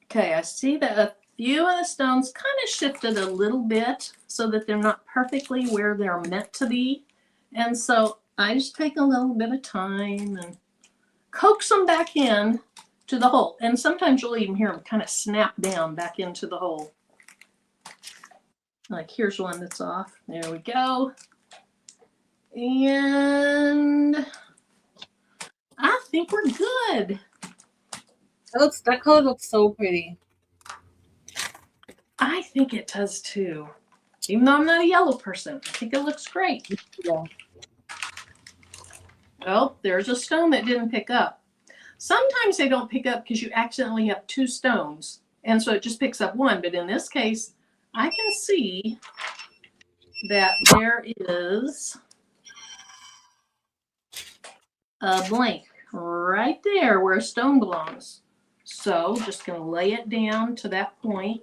Okay, I see that a few of the stones kind of shifted a little bit so that they're not perfectly where they're meant to be. And so I just take a little bit of time and coax them back in to the hole. And sometimes you'll even hear them kind of snap down back into the hole. Like here's one that's off. There we go. And I think we're good. That color looks so pretty. I think it does too. Even though I'm not a yellow person, I think it looks great. Yeah. Oh, there's a stone that didn't pick up. Sometimes they don't pick up because you accidentally have two stones. And so it just picks up one. But in this case, I can see that there is a blank right there where a stone belongs. So just going to lay it down to that point.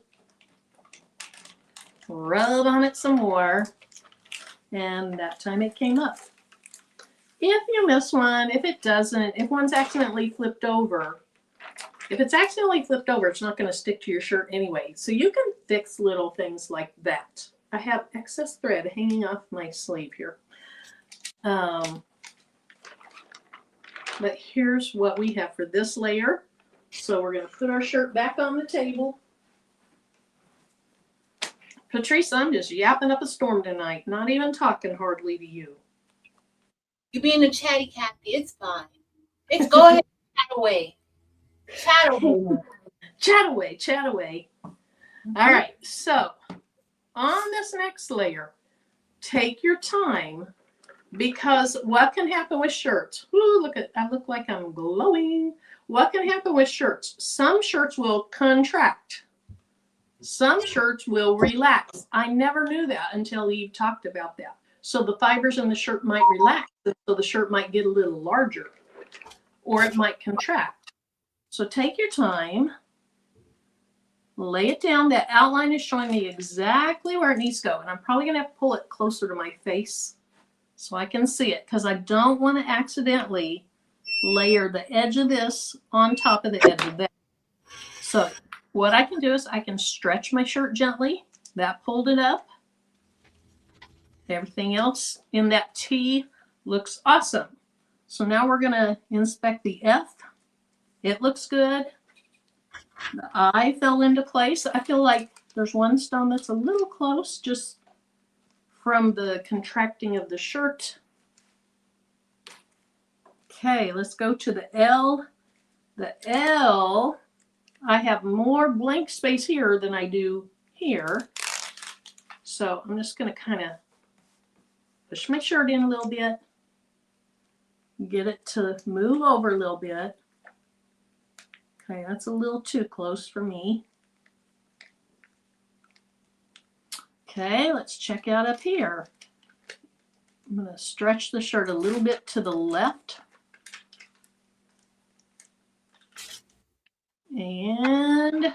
Rub on it some more. And that time it came up. If you miss one, if it doesn't, if one's accidentally flipped over, if it's accidentally flipped over, it's not going to stick to your shirt anyway. So you can fix little things like that. I have excess thread hanging off my sleeve here. But here's what we have for this layer. So we're going to put our shirt back on the table. Patrice, I'm just yapping up a storm tonight, not even talking hardly to you. You being a chatty Cathy, it's fine. It's go ahead and chat away. Chat away. Chat away, chat away. Mm-hmm. All right, so on this next layer, take your time, because what can happen with shirts? Ooh, look at, I look like I'm glowing. What can happen with shirts? Some shirts will contract. Some shirts will relax. I never knew that until Eve talked about that. So the fibers in the shirt might relax, so the shirt might get a little larger, or it might contract. So take your time, lay it down. That outline is showing me exactly where it needs to go. And I'm probably going to have to pull it closer to my face so I can see it, because I don't want to accidentally layer the edge of this on top of the edge of that. So what I can do is I can stretch my shirt gently. That pulled it up. Everything else in that T looks awesome. So now we're going to inspect the F. It looks good. The I fell into place. I feel like there's one stone that's a little close just from the contracting of the shirt. Okay, let's go to the L. The L, I have more blank space here than I do here. So I'm just going to kind of push my shirt in a little bit. Get it to move over a little bit. Okay, that's a little too close for me. Okay, let's check out up here. I'm going to stretch the shirt a little bit to the left. And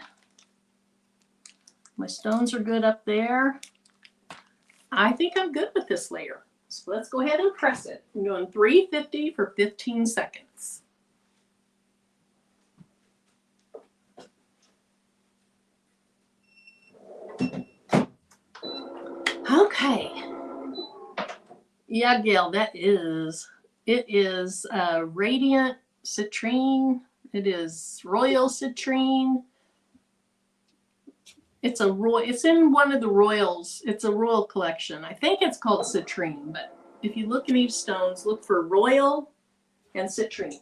my stones are good up there. I think I'm good with this layer. So let's go ahead and press it. I'm doing 350 for 15 seconds. Okay. Yeah, Gail, it is Radiant Citrine. It is Royal Citrine. It's in one of the Royals. It's a Royal collection. I think it's called Citrine, but if you look in these stones, look for Royal and Citrine.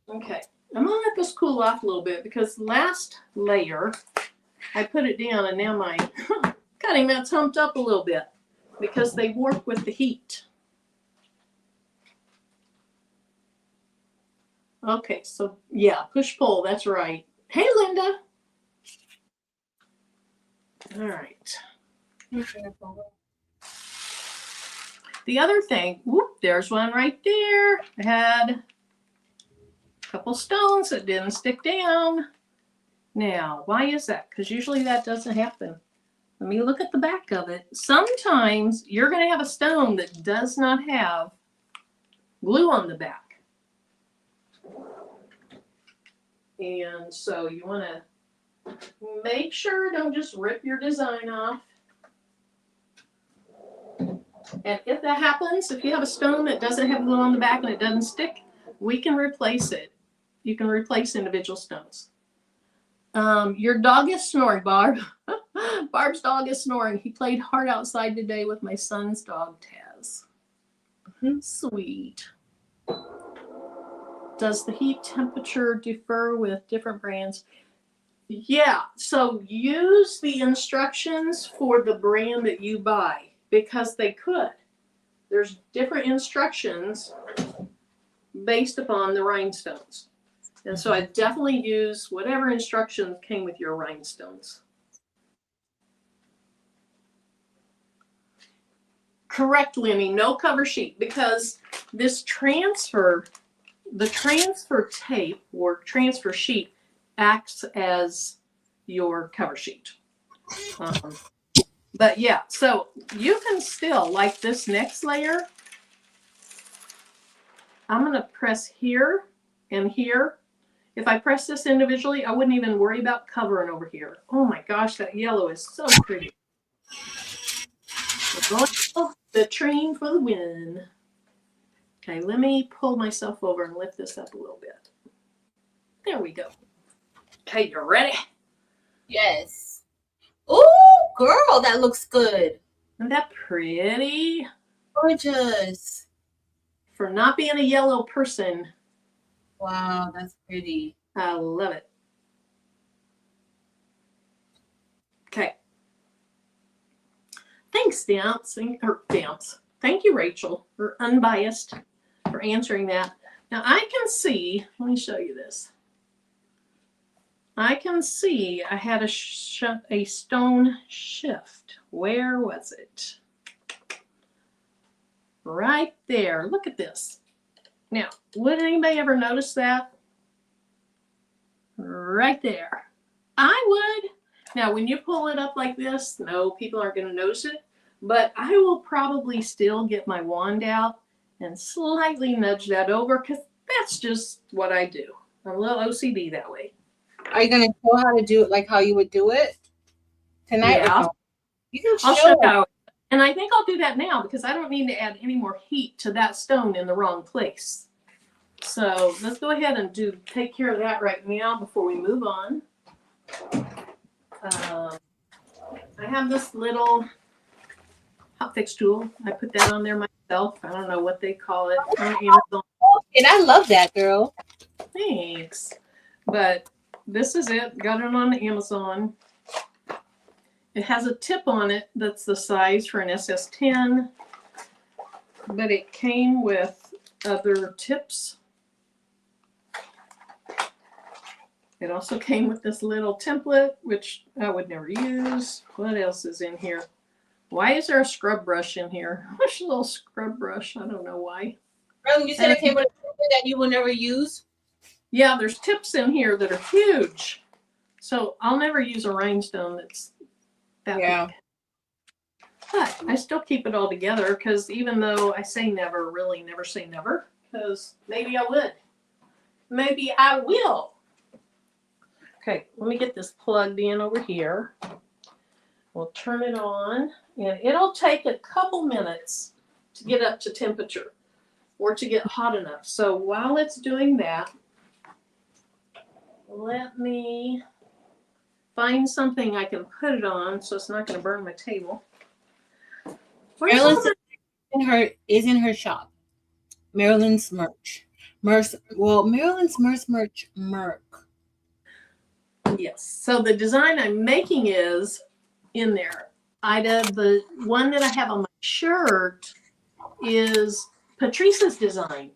Okay, I'm gonna let this cool off a little bit because last layer, I put it down and now my cutting mat's humped up a little bit because they warp with the heat. Okay, so yeah, push pull, that's right. Hey, Linda. All right. The other thing, whoop, there's one right there. I had a couple stones that didn't stick down. Now, why is that? Because usually that doesn't happen. Let me look at the back of it. Sometimes you're going to have a stone that does not have glue on the back. And so you want to make sure, don't just rip your design off. And if that happens, if you have a stone that doesn't have glue on the back and it doesn't stick, we can replace it. You can replace individual stones. Your dog is snoring, Barb. Barb's dog is snoring. He played hard outside today with my son's dog, Taz. Sweet. Does the heat temperature differ with different brands? Yeah, so use the instructions for the brand that you buy because they could. There's different instructions based upon the rhinestones. And so I definitely use whatever instructions came with your rhinestones. Correct, Lenny, no cover sheet because this transfer, the transfer tape or transfer sheet acts as your cover sheet. But yeah, so you can still, like this next layer, I'm going to press here and here. If I press this individually, I wouldn't even worry about covering over here. Oh my gosh, that yellow is so pretty. The train for the win. Okay, let me pull myself over and lift this up a little bit. There we go. Okay, you ready? Yes. Oh, girl, that looks good. Isn't that pretty? Gorgeous. For not being a yellow person. Wow, that's pretty. I love it. Okay. Thanks, Damps. Thank you, Rachel, for Unbiased, for answering that. Now I can see, let me show you this. I can see I had a stone shift. Where was it? Right there. Look at this. Now, would anybody ever notice that? Right there. I would. Now, when you pull it up like this, no, people aren't going to notice it. But I will probably still get my wand out and slightly nudge that over because that's just what I do. I'm a little OCD that way. Are you going to show how to do it like how you would do it tonight? Yeah. You can I'll show show you how. And I think I'll do that now because I don't need to add any more heat to that stone in the wrong place. So let's go ahead and take care of that right now before we move on. I have this little hot fix tool. I put that on there myself. I don't know what they call it on Amazon. And I love that, girl. Thanks. But this is it. Got it on Amazon. It has a tip on it that's the size for an SS10, but it came with other tips. It also came with this little template, which I would never use. What else is in here? Why is there a scrub brush in here? What's a little scrub brush? I don't know why. You said it came with a template that you will never use? Yeah, there's tips in here that are huge. So I'll never use a rhinestone that's that big. But I still keep it all together because even though I say never, really never say never, because maybe I would. Maybe I will. Okay, let me get this plugged in over here. We'll turn it on, and it'll take a couple minutes to get up to temperature or to get hot enough. So while it's doing that, let me find something I can put it on so it's not going to burn my table. Maryland's is in her shop. Maryland's merch. Maryland's merch. Yes. So the design I'm making is in there. Ida, the one that I have on my shirt is Patrice's design.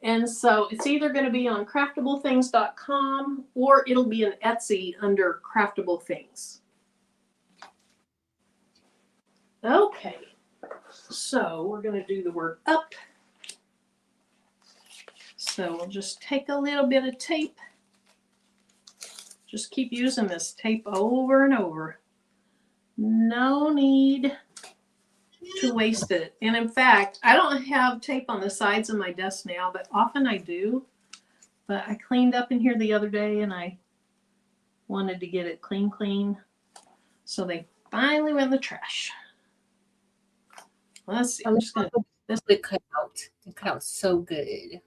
And so it's either going to be on craftableThings.com or it'll be in Etsy under Craftable Things. Okay. So we're going to do the word up. So we'll just take a little bit of tape. Just keep using this tape over and over. No need to waste it. And in fact, I don't have tape on the sides of my desk now, but often I do. But I cleaned up in here the other day and I wanted to get it clean. So they finally went in the trash. Let's see. I'm just gonna this would cut out. It cut out so good.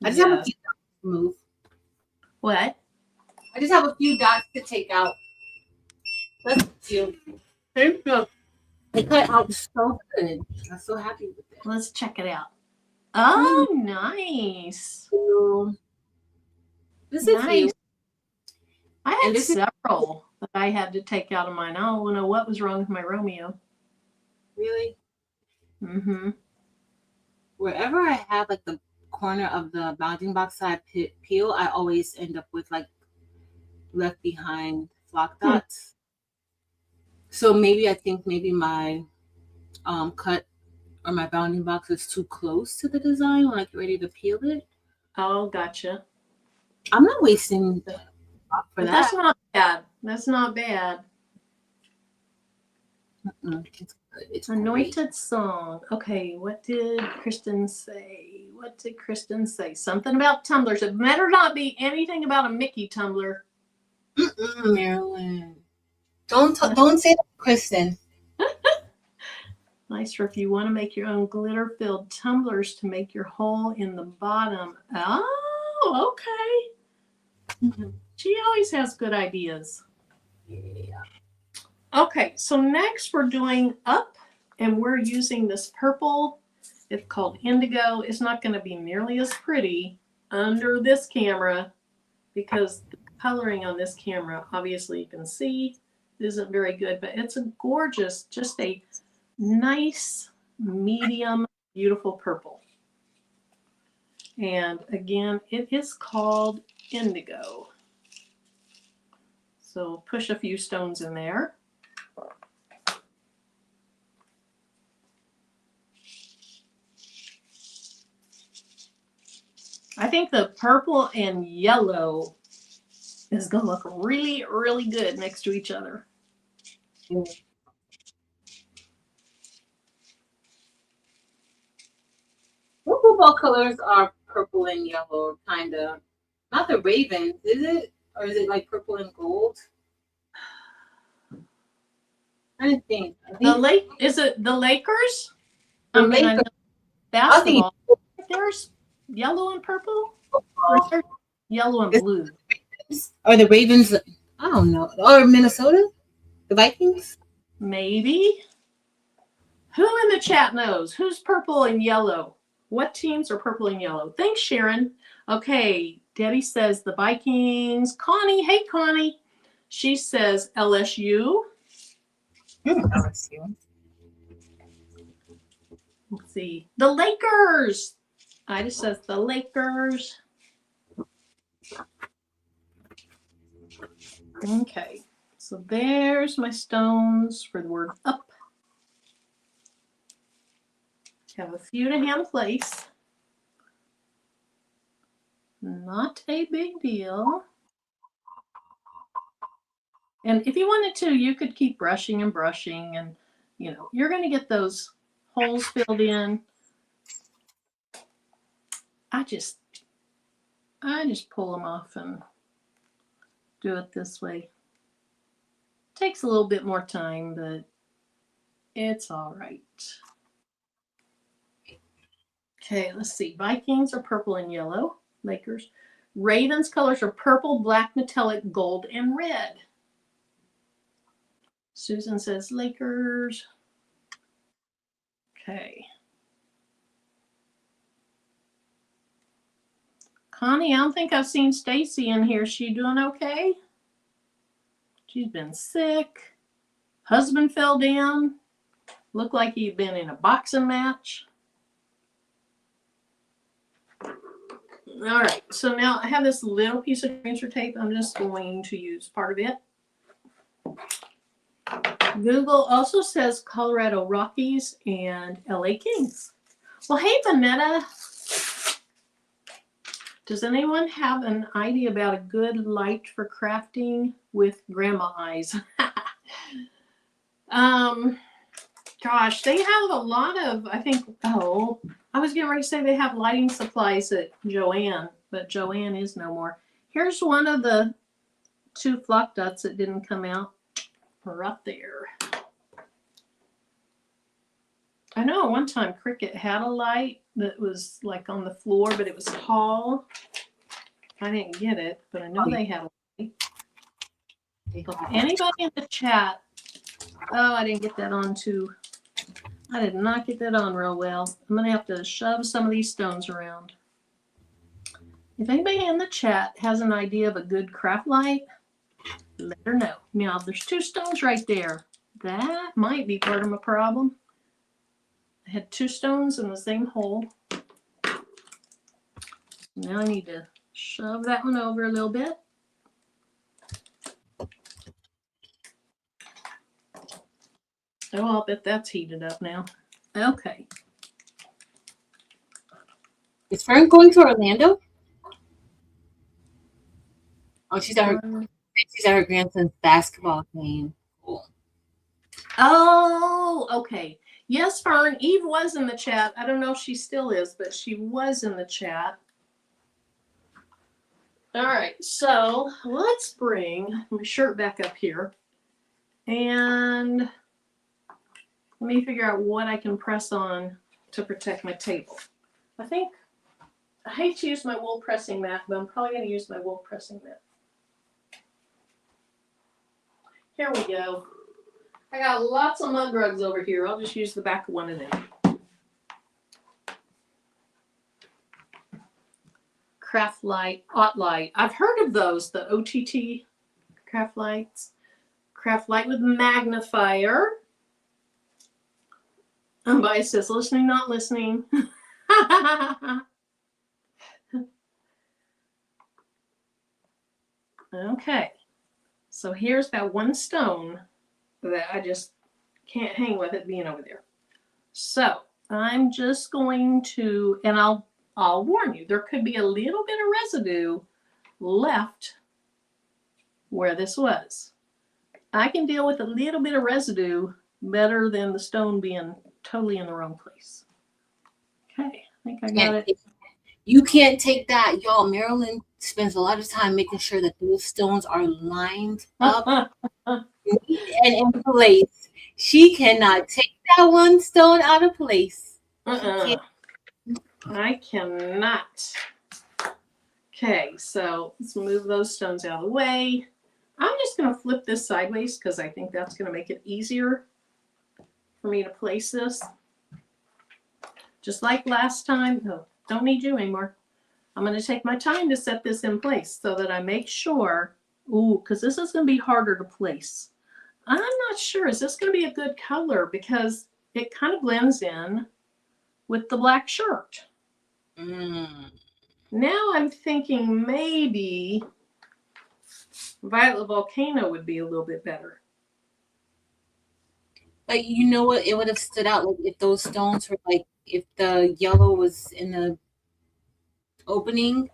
I just have a few dots to move. What? I just have a few dots to take out. Let's do. It cut out so good. I'm so happy with it. Let's check it out. Oh, nice. This is nice. I had several that I had to take out of mine. I don't know what was wrong with my Romeo. Really? Mm-hmm. Wherever I have like the corner of the bounding box that I peel, I always end up with like left behind flock dots. So I think maybe my cut or my bounding box is too close to the design when I get ready to peel it. Oh, gotcha. I'm not wasting the for that. That's not bad. That's not bad. It's Anointed great. song. Okay, what did Kristen say? Something about tumblers. It better not be anything about a Mickey tumbler. Marilyn. Don't say that, Kristen. Nice for if you want to make your own glitter-filled tumblers to make your hole in the bottom. Oh, okay. She always has good ideas. Yeah. Okay, so next we're doing up, and we're using this purple. It's called indigo. It's not going to be nearly as pretty under this camera because the coloring on this camera, obviously you can see, isn't very good, but it's a gorgeous, just a nice, medium, beautiful purple. And again, it is called indigo. So push a few stones in there. I think the purple and yellow is going to look really, really good next to each other. What football colors are purple and yellow, kind of? Not the Ravens, is it? Or is it like purple and gold? trying to think. Is it the Lakers? The I mean, I know Lakers. basketball. There's yellow and purple. Or is there yellow and blue? Or the Ravens. I don't know. Or Minnesota? The Vikings? Maybe. Who in the chat knows? Who's purple and yellow? What teams are purple and yellow? Thanks, Sharon. Okay, Debbie says the Vikings. Connie, hey, Connie. She says LSU. LSU. Let's see. The Lakers. Ida says the Lakers. Okay, so there's my stones for the word up. Have a few to hand place. Not a big deal. And if you wanted to, you could keep brushing and brushing, and you're going to get those holes filled in. I just pull them off and do it this way. Takes a little bit more time, but it's all right. Okay, let's see. Vikings are purple and yellow. Lakers. Ravens colors are purple, black, metallic, gold, and red. Susan says Lakers. Okay. Connie, I don't think I've seen Stacy in here. She doing okay? She's been sick. Husband fell down. Looked like he'd been in a boxing match. All right, so now I have this little piece of transfer tape. I'm just going to use part of it. Google also says Colorado Rockies and LA Kings. Well, hey, Vanetta. Does anyone have an idea about a good light for crafting with grandma eyes? Gosh, they have a lot of, I think, I was getting ready to say they have lighting supplies at Joann, but Joann is no more. Here's one of the 2 flock dots that didn't come out right there. I know at one time Cricket had a light that was like on the floor, but it was tall. I didn't get it, but I know they had a light. Anybody in the chat? Oh, I didn't get that on too. I did not get that on real well. I'm going to have to shove some of these stones around. If anybody in the chat has an idea of a good craft light, let her know. Now, there's 2 stones right there. That might be part of my problem. I had 2 stones in the same hole. Now I need to shove that one over a little bit. Oh, I'll bet that's heated up now. Okay. Is Fern going to Orlando? Oh, she's at her grandson's basketball game. Cool. Oh, okay. Yes, Fern. Eve was in the chat. I don't know if she still is, but she was in the chat. All right. So let's bring my shirt back up here. And let me figure out what I can press on to protect my table. I hate to use my wool pressing mat, but I'm probably going to use my wool pressing mat. Here we go. I got lots of mug rugs over here. I'll just use the back of one of them. Craft Light, Light. I've heard of those, the OTT craft lights. Craft Light with magnifier. Somebody says, listening, not listening. Okay. So here's that one stone that I just can't hang with it being over there. So I'm just going to, and I'll warn you, there could be a little bit of residue left where this was. I can deal with a little bit of residue better than the stone being totally in the wrong place. Okay, I think I got it. You can't take that, y'all. Marilyn spends a lot of time making sure that those stones are lined up and in place. She cannot take that one stone out of place. She can't. I cannot. Okay, so let's move those stones out of the way. I'm just going to flip this sideways because I think that's going to make it easier for me to place this. Just like last time. No, don't need you anymore. I'm going to take my time to set this in place so that I make sure. Ooh, because this is going to be harder to place. I'm not sure. Is this going to be a good color? Because it kind of blends in with the black shirt. Now I'm thinking maybe Violet Volcano would be a little bit better. But you know what? It would have stood out like if those stones were like if the yellow was in the opening,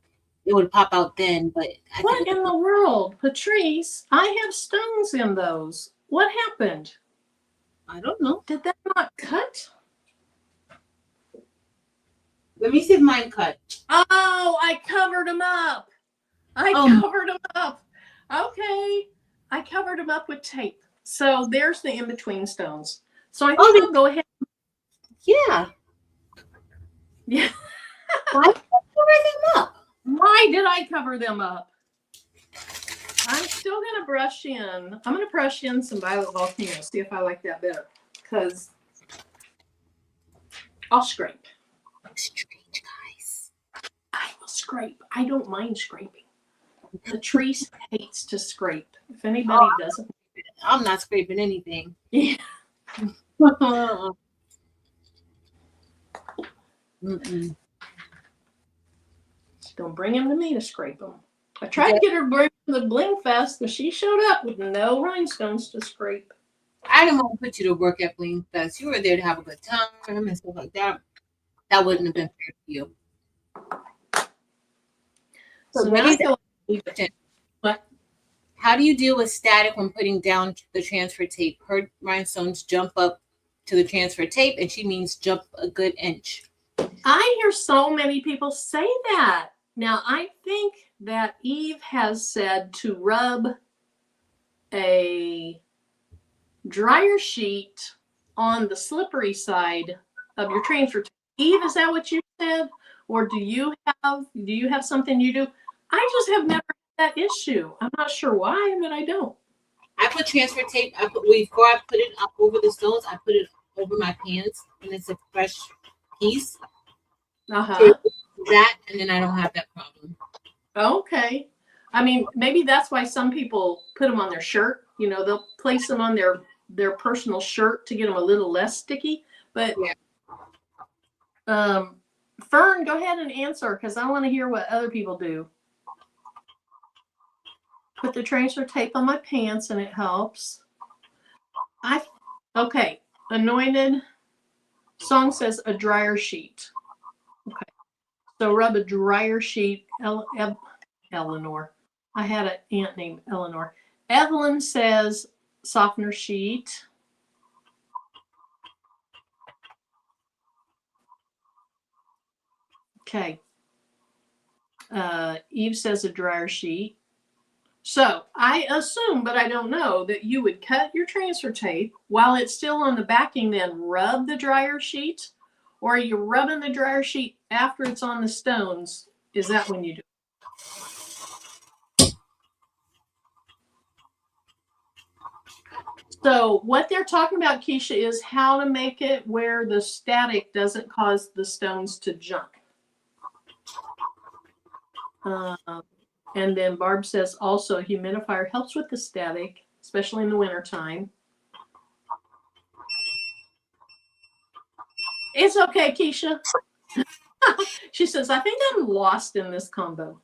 it would pop out then. But what in the world, Patrice? I have stones in those. What happened? I don't know. Did that not cut? Let me see if mine cut. Oh, I covered them up. Covered them up. Okay. I covered them up with tape. So there's the in-between stones. So I think I'll go ahead. Yeah. Yeah. Why did I cover them up? Why did I cover them up? I'm still going to brush in. I'm going to brush in some Violet Volcano. See if I like that better. Because I'll scrape. Strange, guys. I will scrape. I don't mind scraping. Patrice hates to scrape. If anybody doesn't. I'm not scraping anything. Yeah. Don't bring him to me to scrape them. I tried to get her to bring him to the Bling Fest, but she showed up with no rhinestones to scrape. I didn't want to put you to work at Bling Fest. You were there to have a good time and stuff like that. That wouldn't have been fair for you. So what? How do you deal with static when putting down the transfer tape? Her rhinestones jump up to the transfer tape, and she means jump a good inch. I hear so many people say that. Now, I think that Eve has said to rub a dryer sheet on the slippery side of your transfer tape. Eve, is that what you said? Or do you have something you do? I just have never had that issue. I'm not sure why, but I don't. I put transfer tape. Before I put it up over the stones, I put it over my pants, and it's a fresh piece. That, and then I don't have that problem. Okay. I mean, maybe that's why some people put them on their shirt. You know, they'll place them on their personal shirt to get them a little less sticky. But Fern, go ahead and answer because I want to hear what other people do. Put the transfer tape on my pants and it helps. Okay. Anointed Song says a dryer sheet. Okay. So rub a dryer sheet. Eleanor. I had an aunt named Eleanor. Evelyn says softener sheet. Okay. Eve says a dryer sheet. So I assume, but I don't know, that you would cut your transfer tape while it's still on the backing, then rub the dryer sheet, or are you rubbing the dryer sheet after it's on the stones? Is that when you do it? So what they're talking about, Keisha, is how to make it where the static doesn't cause the stones to jump. And then Barb says also humidifier helps with the static, especially in the wintertime. It's okay, Keisha. She says, I think I'm lost in this combo.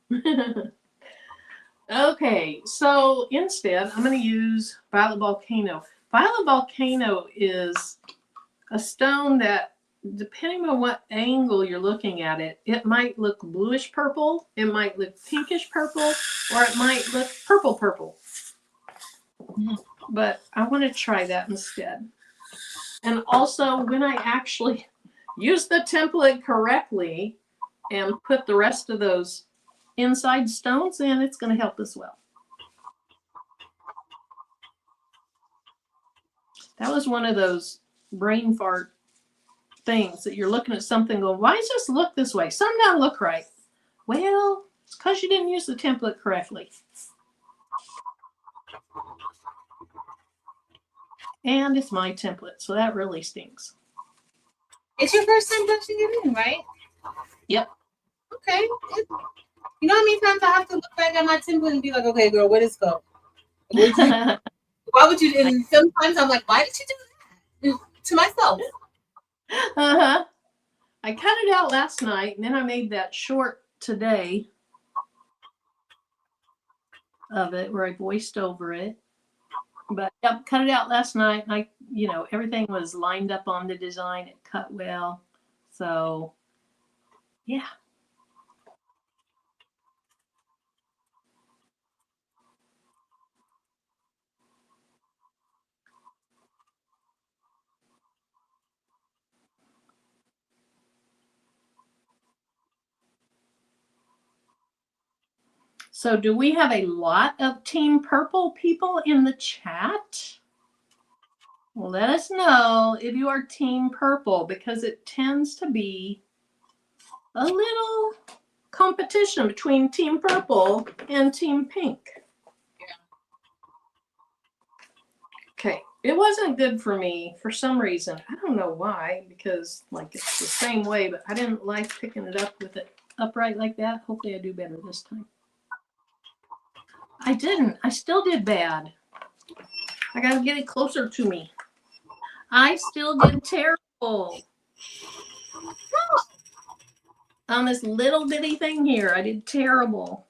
Okay, so instead, I'm going to use Violet Volcano. Violet Volcano is a stone that, depending on what angle you're looking at it, it might look bluish purple, it might look pinkish purple, or it might look purple. But I want to try that instead. And also, when I actually use the template correctly and put the rest of those inside stones in, it's going to help as well. That was one of those brain fart things that you're looking at something going, why does this look this way? Some don't look right. Well, it's because you didn't use the template correctly. And it's my template, so that really stinks. It's your first time brushing it in, right? Yep. Okay. You know how many times I have to look back at my template and be like, okay, girl, where does it go? Why would you? And sometimes I'm like, why did you do that? To myself. Uh-huh. I cut it out last night, and then I made that short today of it where I voiced over it. But yep, cut it out last night. And everything was lined up on the design. It cut well. So, yeah. So do we have a lot of Team Purple people in the chat? Well, let us know if you are Team Purple, because it tends to be a little competition between Team Purple and Team Pink. Yeah. Okay, it wasn't good for me for some reason. I don't know why, because it's the same way, but I didn't like picking it up with it upright like that. Hopefully I do better this time. I didn't. I still did bad. I gotta get it closer to me. I still did terrible. On this little bitty thing here, I did terrible.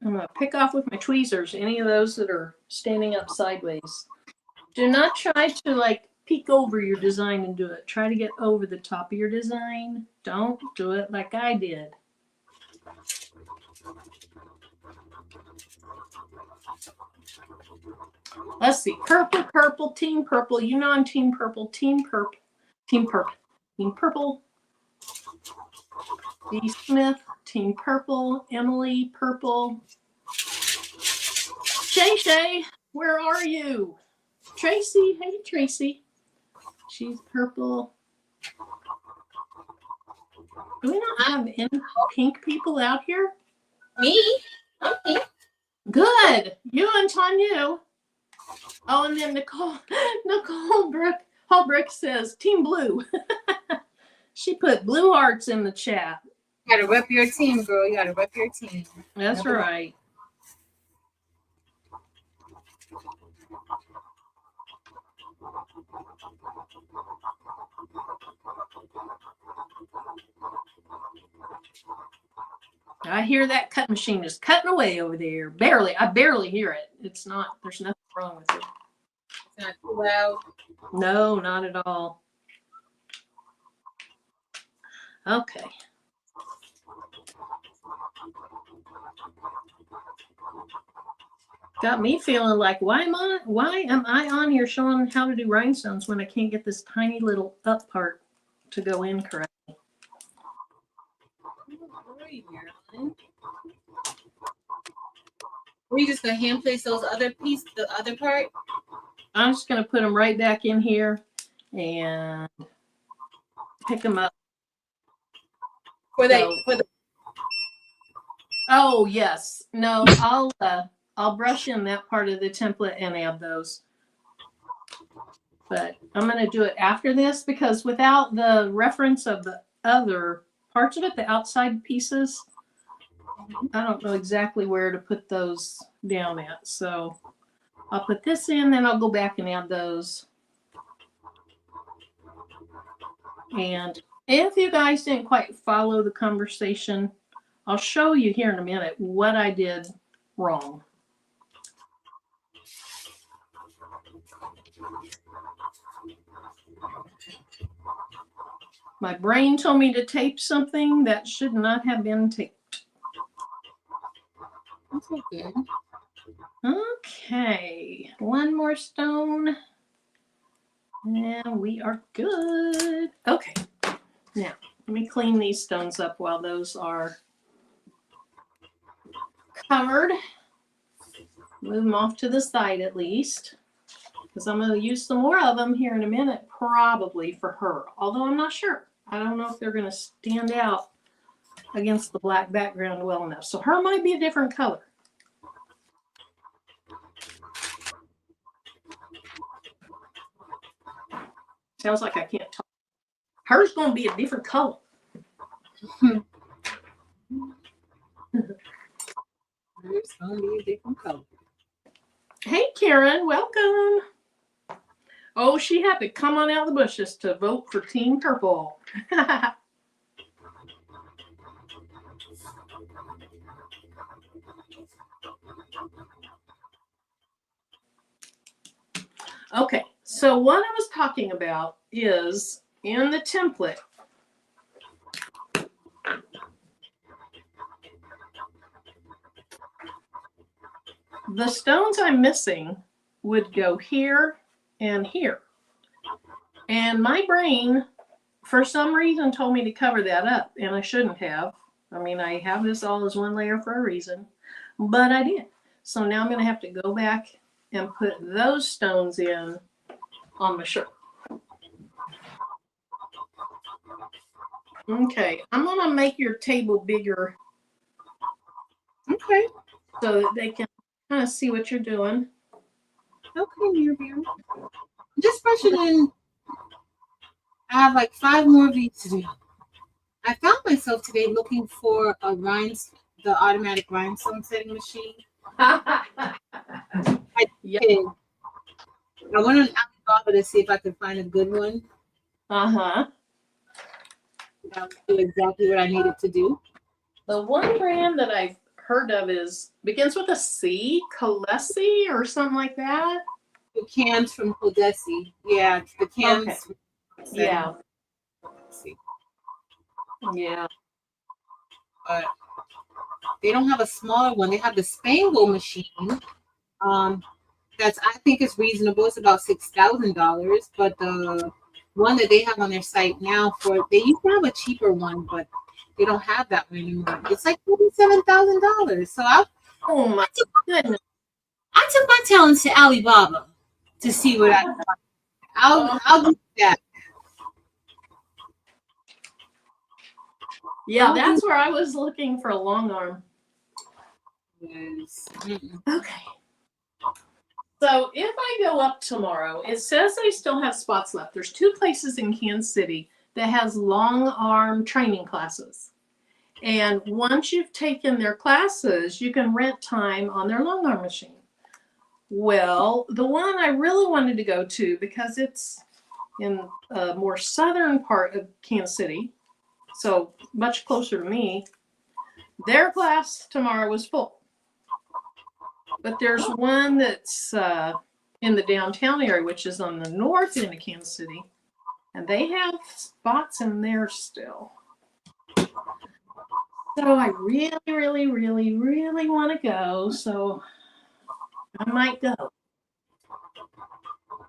I'm gonna pick off with my tweezers any of those that are standing up sideways. Do not try to peek over your design and do it. Try to get over the top of your design. Don't do it like I did. Let's see. Purple, Team Purple. You know I'm Team Purple. Team Purple. Team Purple. D. Smith, Team Purple. Emily, Purple. Shay, where are you? Tracy, hey Tracy. She's purple. Do we not have any pink people out here? Me? Okay. Good. You and Tanya. Oh, and then Nicole Holbrook says Team Blue. She put blue hearts in the chat. You gotta rep your team, girl. You gotta rep your team. That's right. I hear that cut machine is cutting away over there. I barely hear it. There's nothing wrong with it. It's not too loud. No, not at all. Okay. Got me feeling like, why am I on here showing how to do rhinestones when I can't get this tiny little up part to go in correctly? Are you just gonna hand place those other the other part? I'm just gonna put them right back in here and pick them up. Oh yes, no, I'll brush in that part of the template and add those. But I'm gonna do it after this, because without the reference of the other parts of it, the outside pieces, I don't know exactly where to put those down at. So I'll put this in, then I'll go back and add those. And if you guys didn't quite follow the conversation, I'll show you here in a minute what I did wrong. My brain told me to tape something that should not have been taped. That's okay. Okay, one more stone. And we are good. Okay, now let me clean these stones up while those are covered. Move them off to the side at least, because I'm going to use some more of them here in a minute, probably for her. Although I'm not sure. I don't know if they're going to stand out against the black background well enough. So her might be a different color. Sounds like I can't talk. Hers going to be a different color. Hers going to be a different color. Hey, Karen, welcome. Oh, she had to come on out of the bushes to vote for Team Purple. Okay, so what I was talking about is in the template. The stones I'm missing would go here and here. And my brain, for some reason, told me to cover that up, and I shouldn't have. I mean, I have this all as one layer for a reason, but I did. So now I'm going to have to go back and put those stones in on my shirt. Okay, I'm going to make your table bigger. Okay. So that they can kind of see what you're doing. Okay, Miriam. Just brushing in. I have like 5 more of these to do. I found myself today looking for the automatic rhinestone setting machine. I Yep. did. I went on Alibaba to see if I could find a good one. Uh-huh. That would do exactly what I needed to do. The one brand that I've heard of begins with a C, Colesi or something like that. The cans from Codesi. Yeah, the cans. Okay. Yeah. Let's see. Yeah. But they don't have a smaller one. They have the Spangle machine. That's, I think, is reasonable. It's about $6,000. But the one that they have on their site now, they used to have a cheaper one, but they don't have that one anymore. It's like $47,000. So Oh my goodness. I took my talents to Alibaba to see what I can find. I'll do that. Yeah, that's where I was looking for a long arm. Yes. Okay. So if I go up tomorrow, it says they still have spots left. There's 2 places in Kansas City that has long arm training classes. And once you've taken their classes, you can rent time on their long arm machine. Well, the one I really wanted to go to, because it's in a more southern part of Kansas City, so much closer to me, their class tomorrow was full. But there's one that's in the downtown area, which is on the north end of Kansas City, and they have spots in there still. So I really, really, really, really want to go, so I might go.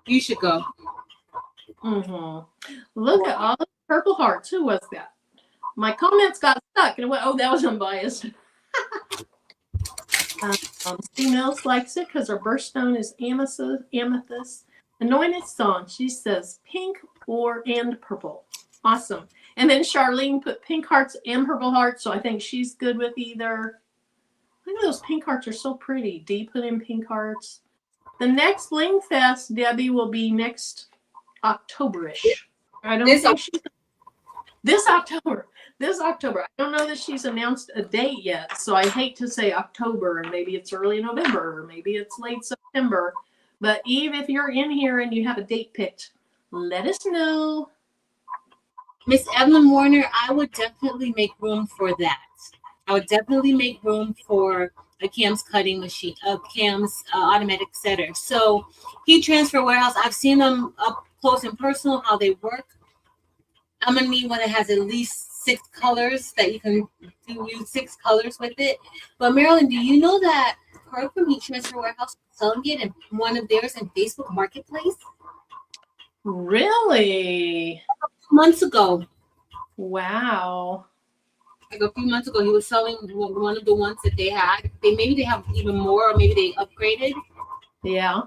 You should go. Look at all the purple hearts. Who was that? My comments got stuck, and it went, oh, that was unbiased. Steve Mills likes it because her birthstone is amethyst. Anointed Song, she says pink and purple. Awesome. And then Charlene put pink hearts and purple hearts, so I think she's good with either. Look at those pink hearts are so pretty. Dee put in pink hearts. The next Bling Fest, Debbie, will be next October-ish. I don't think she's this October. I don't know that she's announced a date yet, so I hate to say October, and maybe it's early November, or maybe it's late September. But Eve, if you're in here and you have a date picked, let us know. Miss Evelyn Warner, I would definitely make room for that. I would definitely make room for a Cam's cutting machine, a Cam's automatic setter. So heat transfer warehouse, I've seen them up close and personal, how they work. I'm going to need one that has at least 6 colors, that you can use 6 colors with it. But Marilyn, do you know that her from Heat Transfer Warehouse is selling it in one of theirs in Facebook Marketplace? Really? Months ago. Wow. Like a few months ago, he was selling one of the ones that they had. They have even more, or maybe they upgraded Yeah.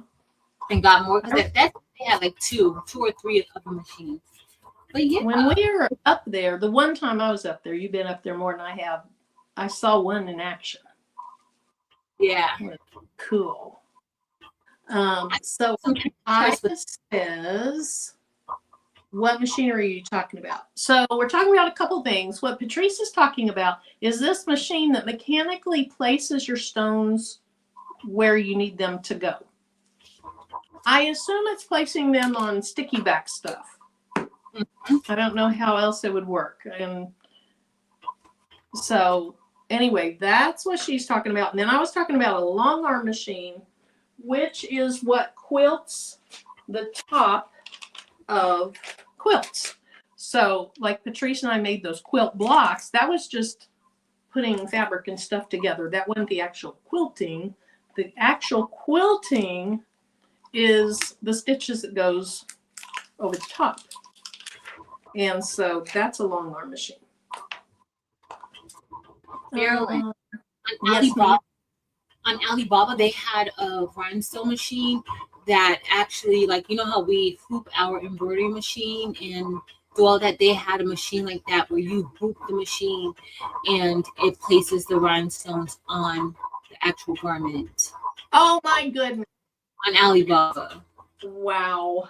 and got more because that they had like two or three of the machines. But yeah, When we were up there, the one time I was up there, you've been up there more than I have. I saw one in action. yeah. Cool. So I says, what machinery are you talking about? So we're talking about a couple things. What Patrice is talking about is this machine that mechanically places your stones where you need them to go. I assume it's placing them on sticky back stuff. I don't know how else it would work. And so anyway, that's what she's talking about. And then I was talking about a long arm machine, which is what quilts the top of quilts. So like Patrice and I made those quilt blocks. That was just putting fabric and stuff together. That wasn't the actual quilting. The actual quilting is the stitches that goes over the top. And so that's a long arm machine. Maryland. Yes, on Alibaba, they had a Rhinestone machine that actually, like, you know how we hoop our embroidery machine and do all that? They had a machine like that where you hoop the machine and it places the rhinestones on the actual garment. Oh my goodness. On Alibaba. Wow.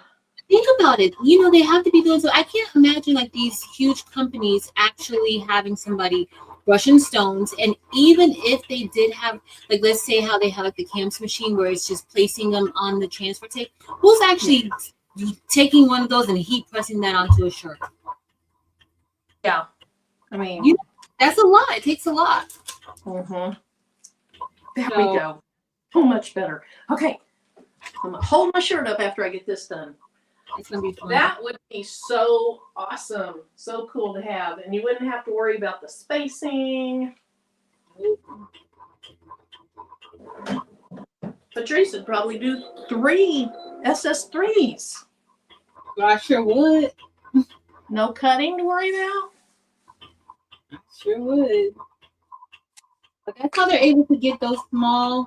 Think about it. You know, they have to be doing so. I can't imagine like these huge companies actually having somebody brushing stones. And even if they did have, like, let's say how they have like the CAMS machine where it's just placing them on the transfer tape. Who's actually taking one of those and heat pressing that onto a shirt? Yeah. I mean, that's a lot. It takes a lot. Mm-hmm. There we go. So much better. Okay. I'm going to hold my shirt up after I get this done. It's going to be fun. That would be so awesome. So cool to have. And you wouldn't have to worry about the spacing. Patrice would probably do 3 SS3s. I sure would. No cutting to worry about? I sure would. But that's how they're able to get those small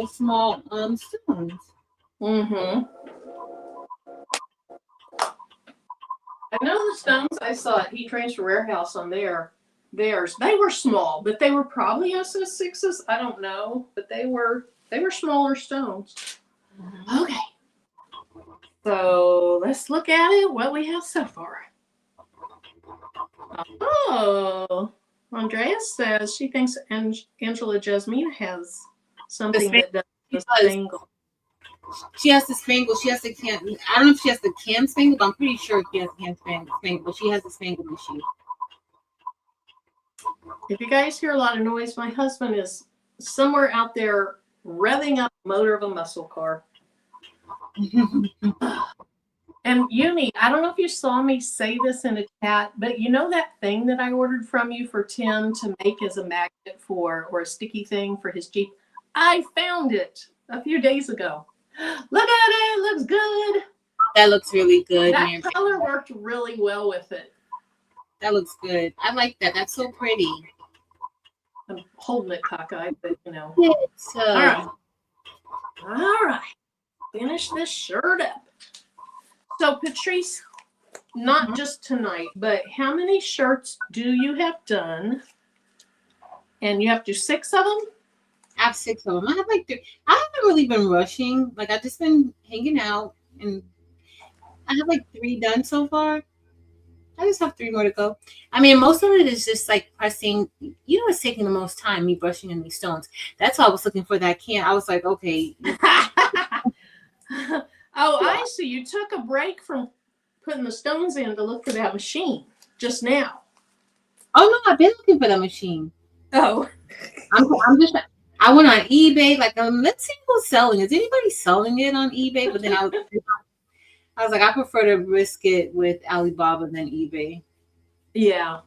stones. Mm-hmm. I know the stones I saw at Heat Transfer Warehouse on theirs. They were small, but they were probably SS6s. I don't know, but they were smaller stones. Mm-hmm. Okay. So let's look at it. What we have so far. Oh, Andrea says she thinks Angela Jasmina has something that does the spangle. She has the spangle. She has the can. I don't know if she has the cam spangle, but I'm pretty sure she has the cam spangle. But she has the spangle machine. If you guys hear a lot of noise, my husband is somewhere out there revving up the motor of a muscle car. And Uni, I don't know if you saw me say this in a chat, but you know that thing that I ordered from you for Tim to make as a magnet for, or a sticky thing for his Jeep? I found it a few days ago. Look at it. It looks good. That looks really good. That color worked really well with it. That looks good. I like that. That's so pretty. I'm holding it cockeyed, but you know. All right. All right. Finish this shirt up. So Patrice, not just tonight, but how many shirts do you have done? And you have to do 6 of them? I have 6 of them. I have like 3. I haven't really been rushing. Like, I've just been hanging out, and I have like 3 done so far. I just have 3 more to go. I mean, most of it is just like pressing. You know what's taking the most time? Me brushing in these stones. That's why I was looking for that can. I was like, okay. Oh, I see. You took a break from putting the stones in to look for that machine just now. Oh no, I've been looking for that machine. Oh, I went on eBay. Like, let's see who's selling. Is anybody selling it on eBay? But then I was like, I prefer to risk it with Alibaba than eBay. Yeah.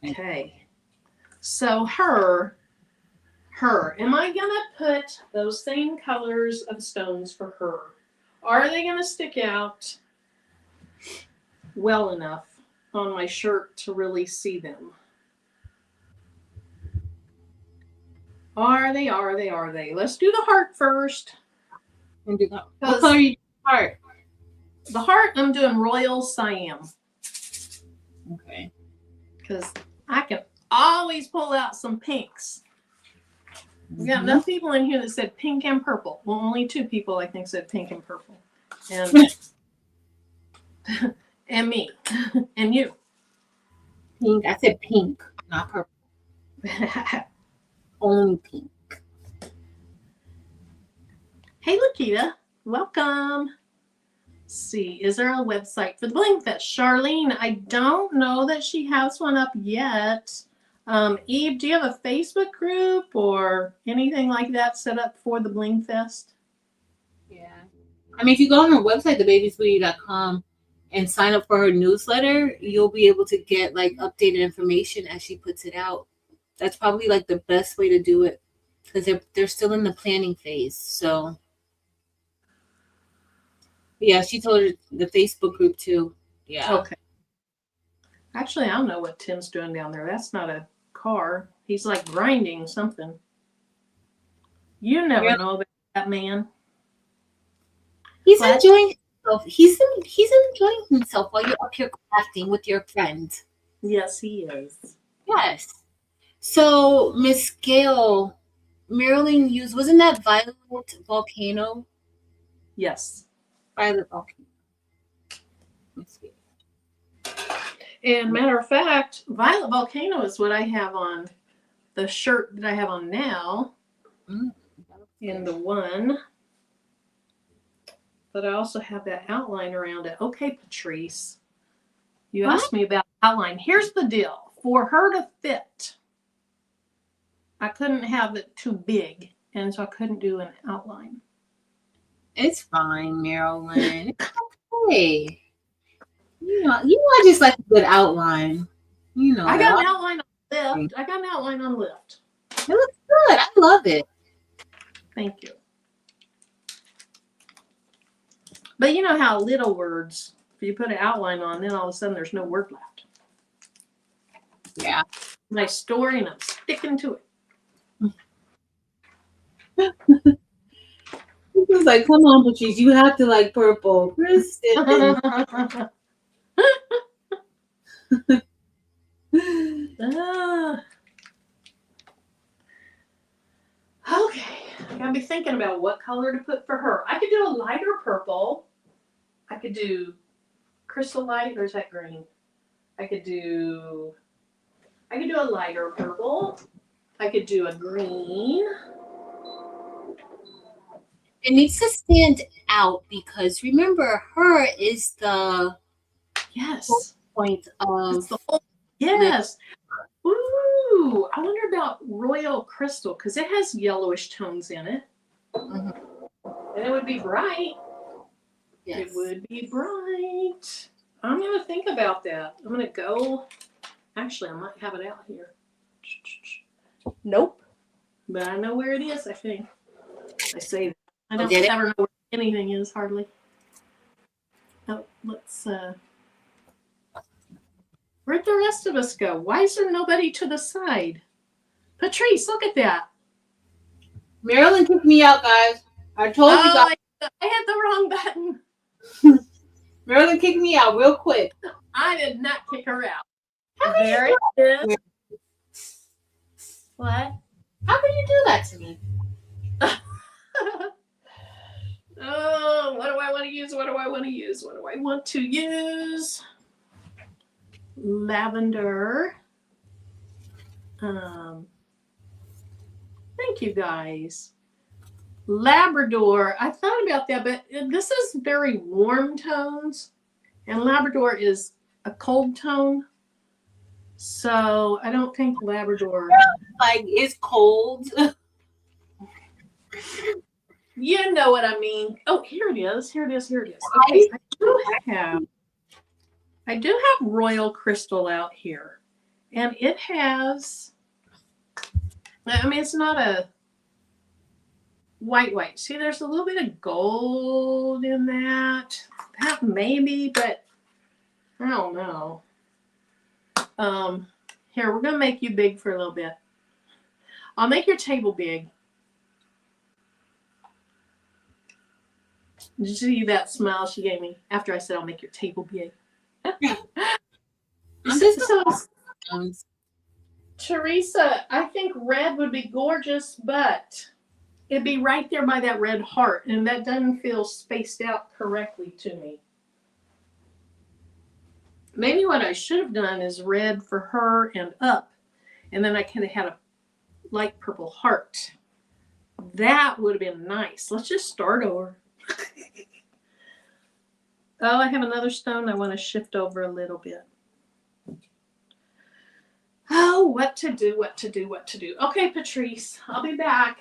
Okay. So her. Am I going to put those same colors of stones for her? Are they going to stick out well enough on my shirt to really see them. Are they? Are they? Are they? Let's do the heart first. And do that. What color are you heart? The heart, I'm doing Royal Siam. Okay. Because I can always pull out some pinks. We got enough people in here that said pink and purple. Well, only 2 people I think said pink and purple. And and me. And you. Pink. I said pink, not purple. Only pink. Hey, Lakita. Welcome. Let's see. Is there a website for the Bling Fest? Charlene, I don't know that she has one up yet. Eve, do you have a Facebook group or anything like that set up for the Bling Fest? Yeah. I mean, if you go on her website, thebabysweetie.com, and sign up for her newsletter, you'll be able to get like updated information as she puts it out. That's probably like the best way to do it because they're still in the planning phase. So yeah, she told her the Facebook group too. Yeah. Okay. Actually, I don't know what Tim's doing down there. That's not a car. He's like grinding something. You never know about that man. He's enjoying himself. He's enjoying himself while you're up here crafting with your friend. Yes, he is. Yes. So Miss Gail, Marilyn used, wasn't that Violet Volcano? Yes. Violet Volcano. And matter of fact, Violet Volcano is what I have on the shirt that I have on now. And the one. But I also have that outline around it. Okay, Patrice. You asked me about outline. Here's the deal. For her to fit, I couldn't have it too big. And so I couldn't do an outline. It's fine, Marilyn. It's okay. You know, I just like a good outline. You know, I got an outline on lift. I got an outline on lift. It looks good. I love it. Thank you. But you know how little words, if you put an outline on, then all of a sudden there's no word left. Yeah. My story, and I'm sticking to it. It was like, come on, Patrice, you have to like purple. Kristen. Okay, I gotta be thinking about what color to put for her. I could do a lighter purple. I could do crystal light, or is that green? I could do a lighter purple. I could do a green. It needs to stand out because remember, her is the point of the whole, yes. Ooh, I wonder about royal crystal because it has yellowish tones in it. And it would be bright. Yes. It would be bright. I'm going to think about that. I'm going to go. Actually, I might have it out here. Nope. But I know where it is, I think. I say that. I don't ever know where anything is, hardly. Oh, let's, where'd the rest of us go? Why is there nobody to the side? Patrice, look at that. Marilyn kicked me out, guys. I told you guys. I had the wrong button. Marilyn kicked me out real quick. I did not kick her out. There it is. What? How can you do that to me? Oh, what do I want to use? What do I want to use? What do I want to use? Lavender. Thank you, guys. Labrador. I thought about that, but this is very warm tones, and Labrador is a cold tone. So I don't think Labrador like is cold. You know what I mean. Oh, here it is. Here it is. Here it is. Okay, I do have royal crystal out here, and it has. I mean, it's not a white. See, there's a little bit of gold in that. That maybe, but I don't know. Here, we're gonna make you big for a little bit. I'll make your table big. Did you see that smile she gave me after I said I'll make your table big? So, Teresa, I think red would be gorgeous, but it'd be right there by that red heart, and that doesn't feel spaced out correctly to me. Maybe what I should have done is red for her and up, and then I could have had a light purple heart. That would have been nice. Let's just start over. Oh, I have another stone I want to shift over a little bit. Oh, what to do, what to do, what to do. Okay, Patrice, I'll be back.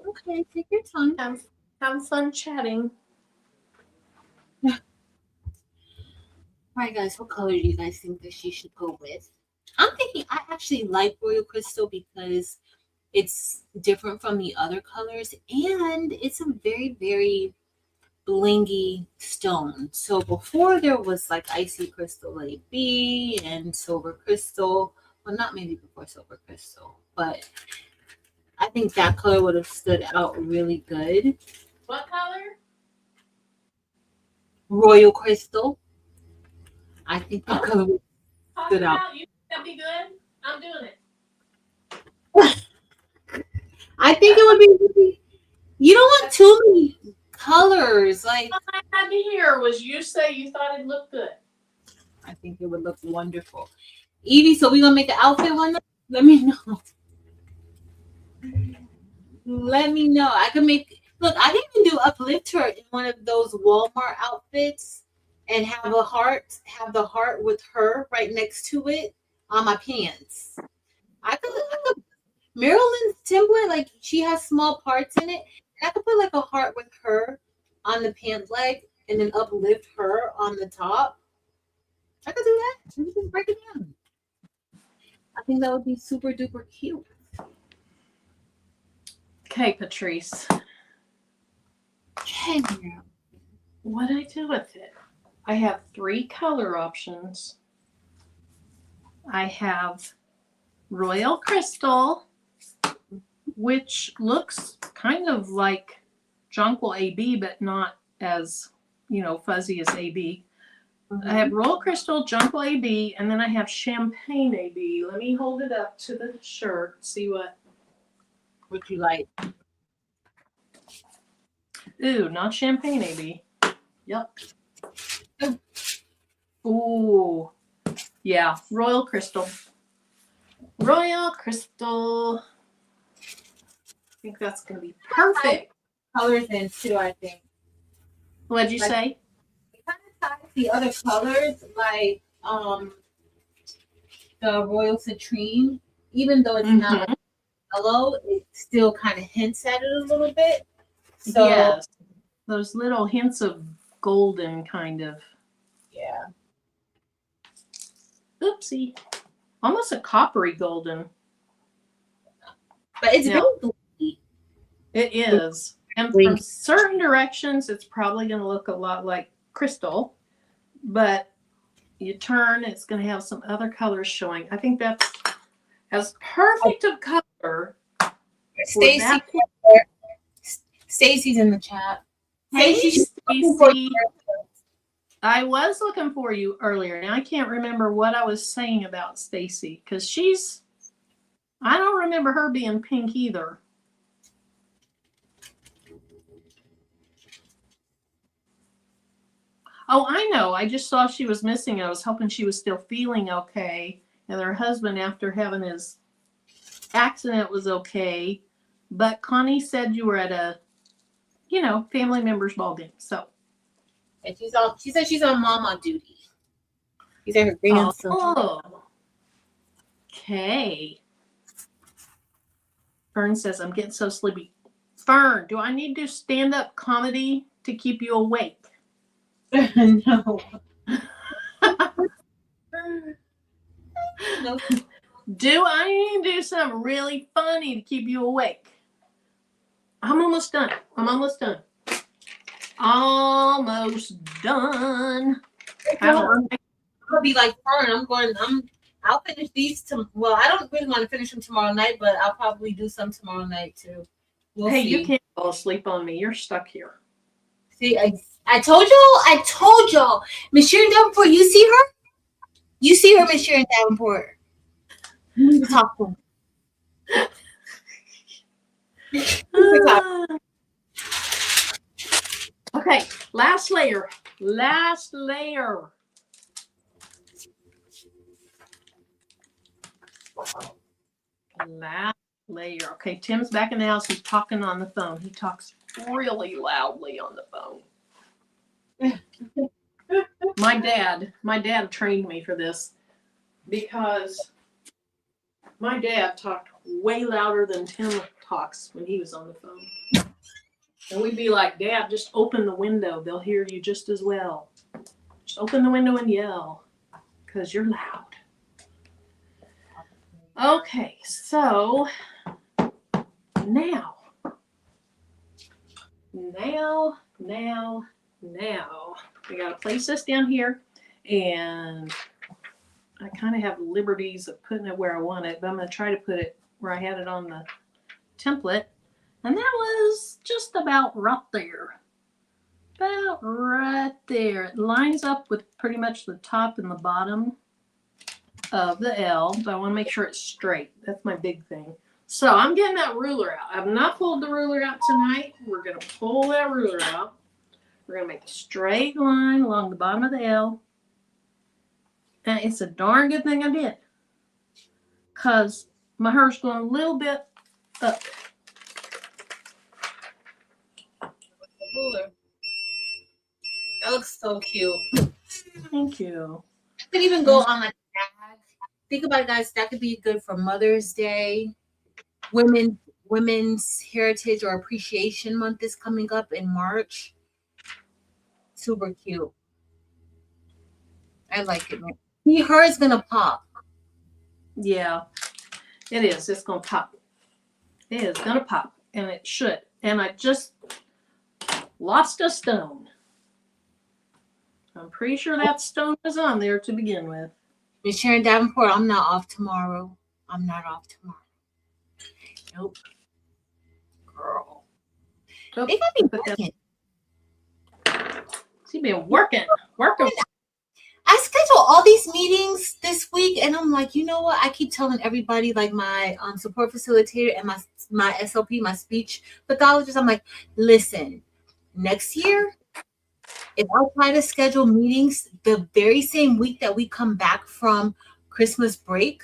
Okay, take your time. Have fun chatting. All right, guys, what color do you guys think that she should go with? I'm thinking I actually like Royal Crystal because it's different from the other colors, and it's a very, very blingy stone. So before there was like Icy Crystal AB and Silver Crystal. Well, not maybe before Silver Crystal, but I think that color would have stood out really good. What color? Royal Crystal. I think that color would have stood out. You think that'd be good? I'm doing it. I think it would be really, you don't want too many colors. Like, all I had to hear was you say you thought it looked good. I think it would look wonderful. Evie, so we're gonna make an outfit one day? Let me know. Let me know. I can make, look, I can even do UpliftHer in one of those Walmart outfits and have the heart with her right next to it on my pants. I could Marilyn's template, like she has small parts in it. I could put like a heart with her on the pant leg and then uplift her on the top. I could do that. We can just break it down. I think that would be super duper cute. Okay, Patrice. Okay, girl. What do I do with it? I have 3 color options. I have Royal Crystal, which looks kind of like Jonquil AB, but not as, fuzzy as AB. I have Royal Crystal, Jonquil AB, and then I have Champagne AB. Let me hold it up to the shirt, see what you like. Ooh, not Champagne AB. Yep. Ooh. Yeah, Royal Crystal. Royal Crystal. I think that's going to be perfect. Colors in too, I think. What'd you say? It kind of ties the other colors, like the Royal Citrine. Even though it's not like yellow, it still kind of hints at it a little bit. So, yes. Those little hints of golden kind of. Yeah. Oopsie. Almost a coppery golden. But it's very blingy. It is. And from certain directions, it's probably going to look a lot like crystal. But you turn, it's going to have some other colors showing. I think that's as perfect of color. Stacy's in the chat. Hey, Stacy. I was looking for you earlier. Now I can't remember what I was saying about Stacy because I don't remember her being pink either. Oh, I know. I just saw she was missing. I was hoping she was still feeling okay. And her husband, after having his accident, was okay. But Connie said you were at a, family member's ball game. So. And she said she's on mama duty. She's at her grandson. Oh. Okay. Fern says, I'm getting so sleepy. Fern, do I need to stand up comedy to keep you awake? No. No. Do I need to do something really funny to keep you awake? I'm almost done. Almost done. I'm gonna be like Fern. I'll finish these. Well, I don't really want to finish them tomorrow night, but I'll probably do some tomorrow night too. We'll Hey, see. you can't fall asleep on me. You're stuck here. See, I told y'all. Miss Sharon Davenport, you see her? You see her, Miss Sharon Davenport. You need to talk to her. Okay, last layer. Last layer. Last layer. Okay, Tim's back in the house. He's talking on the phone. He talks really loudly on the phone. My dad trained me for this because my dad talked way louder than Tim talks when he was on the phone. And we'd be like, Dad, just open the window. They'll hear you just as well. Just open the window and yell because you're loud. Okay, so now, we got to place this down here, and I kind of have liberties of putting it where I want it, but I'm going to try to put it where I had it on the template, and that was just about right there. About right there. It lines up with pretty much the top and the bottom of the L, but I want to make sure it's straight. That's my big thing. So I'm getting that ruler out. I've not pulled the ruler out tonight. We're going to pull that ruler out. We're going to make a straight line along the bottom of the L. And it's a darn good thing I did, because my hair's going a little bit up. Ruler. That looks so cute. Thank you. I could even go on like that. Think about it, guys. That could be good for Mother's Day. Women's Heritage or Appreciation Month is coming up in March. Super cute. I like it. Hers gonna pop. Yeah, it is. It's going to pop. It is going to pop, and it should. And I just lost a stone. I'm pretty sure that stone was on there to begin with. Miss Sharon Davenport, I'm not off tomorrow. I'm not off tomorrow. Nope. Girl. Oh, They got me working. She's been working. I schedule all these meetings this week, and I'm like, you know what? I keep telling everybody, like my support facilitator and my SLP, my speech pathologist, I'm like, listen, next year, if I try to schedule meetings the very same week that we come back from Christmas break,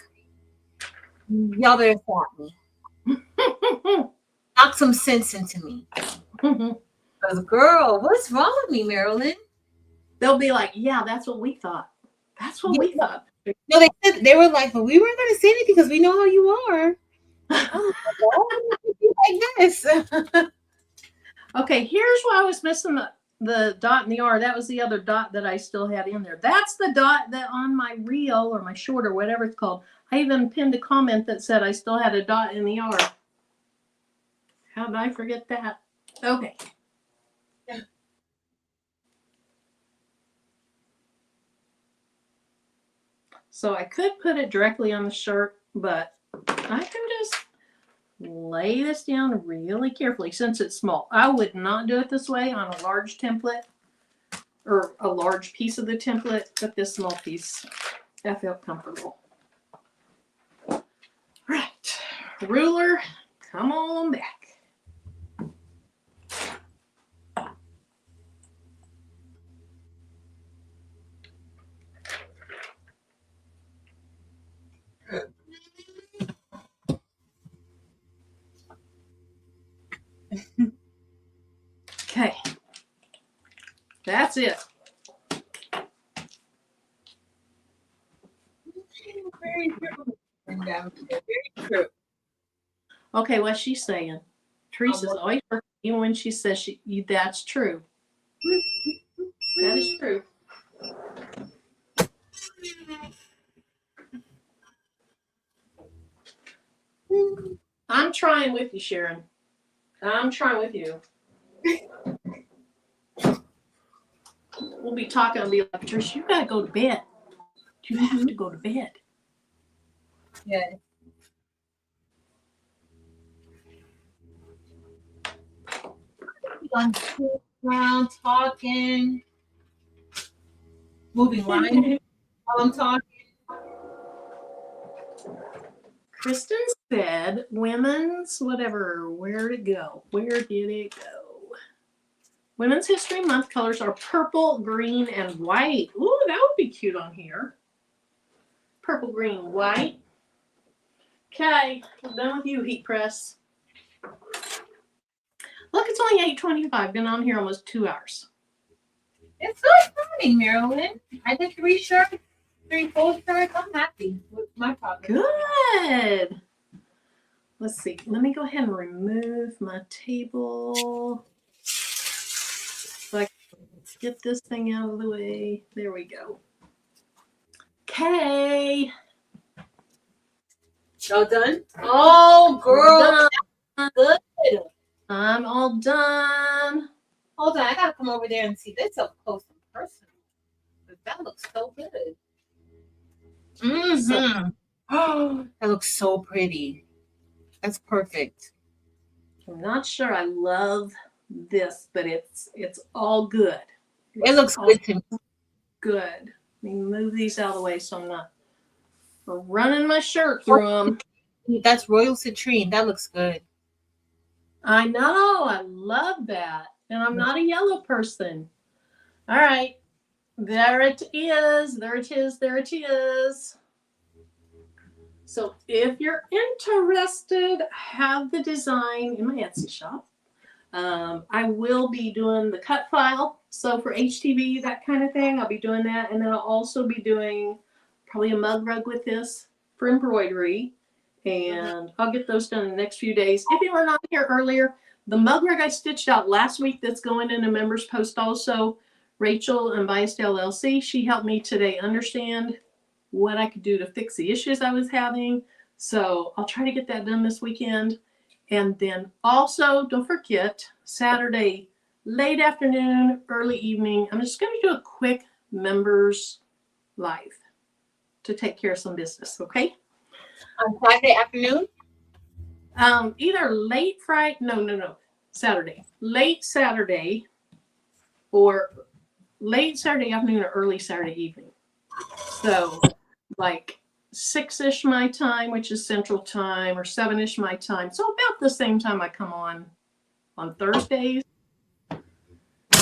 y'all better stop me. Knock some sense into me. Because, girl, what's wrong with me, Marilyn? They'll be like, yeah, that's what we thought. That's what we thought. No, they were like, but we weren't going to say anything because we know how you are. Oh, like this. Okay, here's why I was missing the dot and the R. That was the other dot that I still had in there. That's the dot that on my reel or my short or whatever it's called. I even pinned a comment that said I still had a dot in the R. How did I forget that? Okay. So I could put it directly on the shirt, but I can just lay this down really carefully since it's small. I would not do it this way on a large template or a large piece of the template, but this small piece, I felt comfortable. Right, ruler, come on back. Okay, that's it. Very true. Very true. Okay, what's she saying? Patrice is always working, even when she says that's true. That is true. I'm trying with you, Sharon. I'm trying with you. We'll be talking and be like, Patrice, you gotta go to bed. You have to go to bed. Yeah. On around talking, moving lines while I'm talking. Kristen said, women's whatever, where'd it go? Where did it go? Women's History Month colors are purple, green, and white. Ooh, that would be cute on here. Purple, green, white. Okay, I'm done with you, heat press. Look, it's only 8:25. Been on here almost 2 hours. It's good morning, Marilyn. I did 3 shirts, 3 full shirts. I'm happy with my progress. Good. Let's see. Let me go ahead and remove my table so I can get this thing out of the way. There we go. Okay. All done? Oh, girl. Done. Good. I'm all done. Hold on. I got to come over there and see this up close and personal. That looks so good. Mm-hmm. Oh, that looks so pretty. That's perfect. I'm not sure I love this, but it's all good. It looks good to me. Good. Let me move these out of the way so I'm not running my shirt through them. That's Royal Citrine. That looks good. I know. I love that. And I'm not a yellow person. All right. There it is. There it is. There it is. So if you're interested, have the design in my Etsy shop. I will be doing the cut file. So for HTV, that kind of thing, I'll be doing that. And then I'll also be doing probably a mug rug with this for embroidery. And I'll get those done in the next few days. If you were not here earlier, the mug rug I stitched out last week that's going in a member's post also, Rachel and Biased LLC, she helped me today understand what I could do to fix the issues I was having. So I'll try to get that done this weekend. And then also, don't forget, Saturday, late afternoon, early evening, I'm just going to do a quick members live to take care of some business, okay? On Friday afternoon? Either late Friday, no, Saturday. Late Saturday or late Saturday afternoon or early Saturday evening. So like 6-ish my time, which is Central Time, or 7-ish my time. So about the same time I come on Thursdays.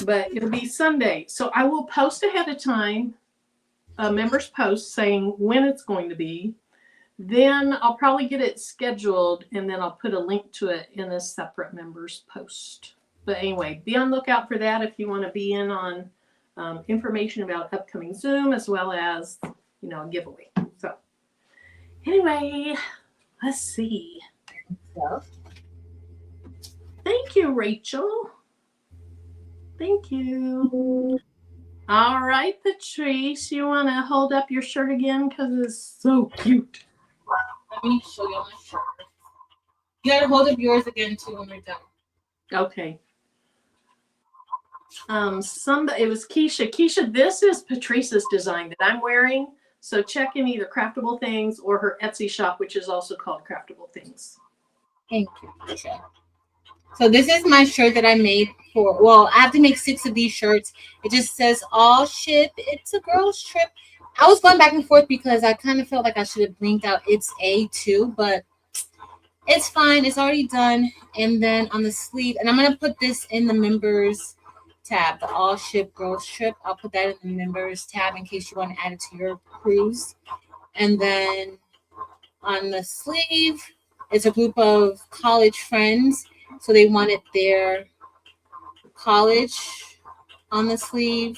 But it'll be Sunday. So I will post ahead of time a member's post saying when it's going to be. Then I'll probably get it scheduled and then I'll put a link to it in a separate members post. But anyway, be on lookout for that if you want to be in on information about upcoming Zoom as well as, a giveaway. So anyway, let's see. Thank you, Rachel. Thank you. All right, Patrice, you want to hold up your shirt again because it's so cute. Let me show you my shirt. You gotta hold up yours again too when we're done. Okay. It was Keisha. Keisha, this is Patrice's design that I'm wearing. So check in either Craftable Things or her Etsy shop, which is also called Craftable Things. Thank you, Keisha. So this is my shirt that I made I have to make 6 of these shirts. It just says all ship. It's a girl's trip. I was going back and forth because I kind of felt like I should have blinked out it's a too, but it's fine. It's already done. And then on the sleeve, and I'm going to put this in the members tab, the all ship girls trip. I'll put that in the members tab in case you want to add it to your cruise. And then on the sleeve, it's a group of college friends. So they wanted their college on the sleeve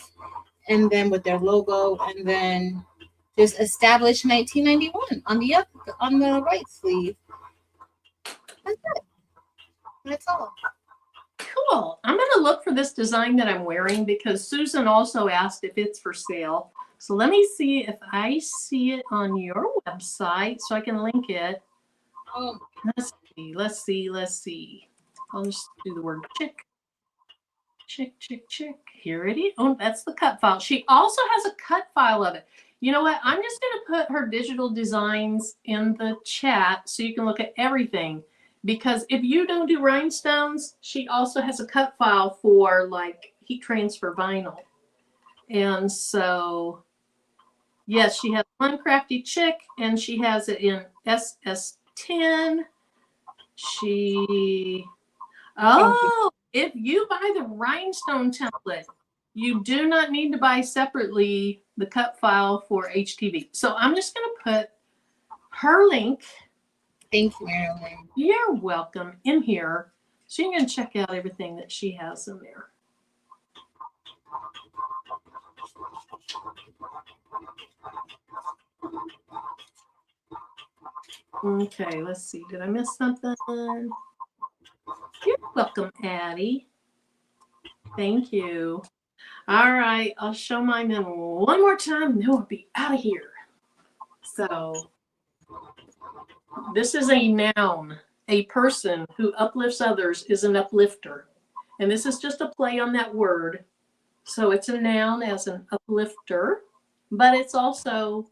and then with their logo, and then just established 1991 on the right sleeve. That's it. That's all. Cool. I'm going to look for this design that I'm wearing because Susan also asked if it's for sale. So let me see if I see it on your website so I can link it. Oh. Let's see. I'll just do the word chick. Chick. Here it is. Oh, that's the cut file. She also has a cut file of it. You know what? I'm just going to put her digital designs in the chat so you can look at everything. Because if you don't do rhinestones, she also has a cut file for like heat transfer vinyl. And so, yes, she has one crafty chick and she has it in SS10. If you buy the rhinestone template, you do not need to buy separately the cut file for HTV. So I'm just going to put her link. Thank you, Marilyn. You're welcome in here. So you can check out everything that she has in there. Okay, let's see. Did I miss something? You're welcome, Addie. Thank you. All right, I'll show mine in one more time, and then we'll be out of here. So this is a noun. A person who uplifts others is an uplifter. And this is just a play on that word. So it's a noun as an uplifter, but it's also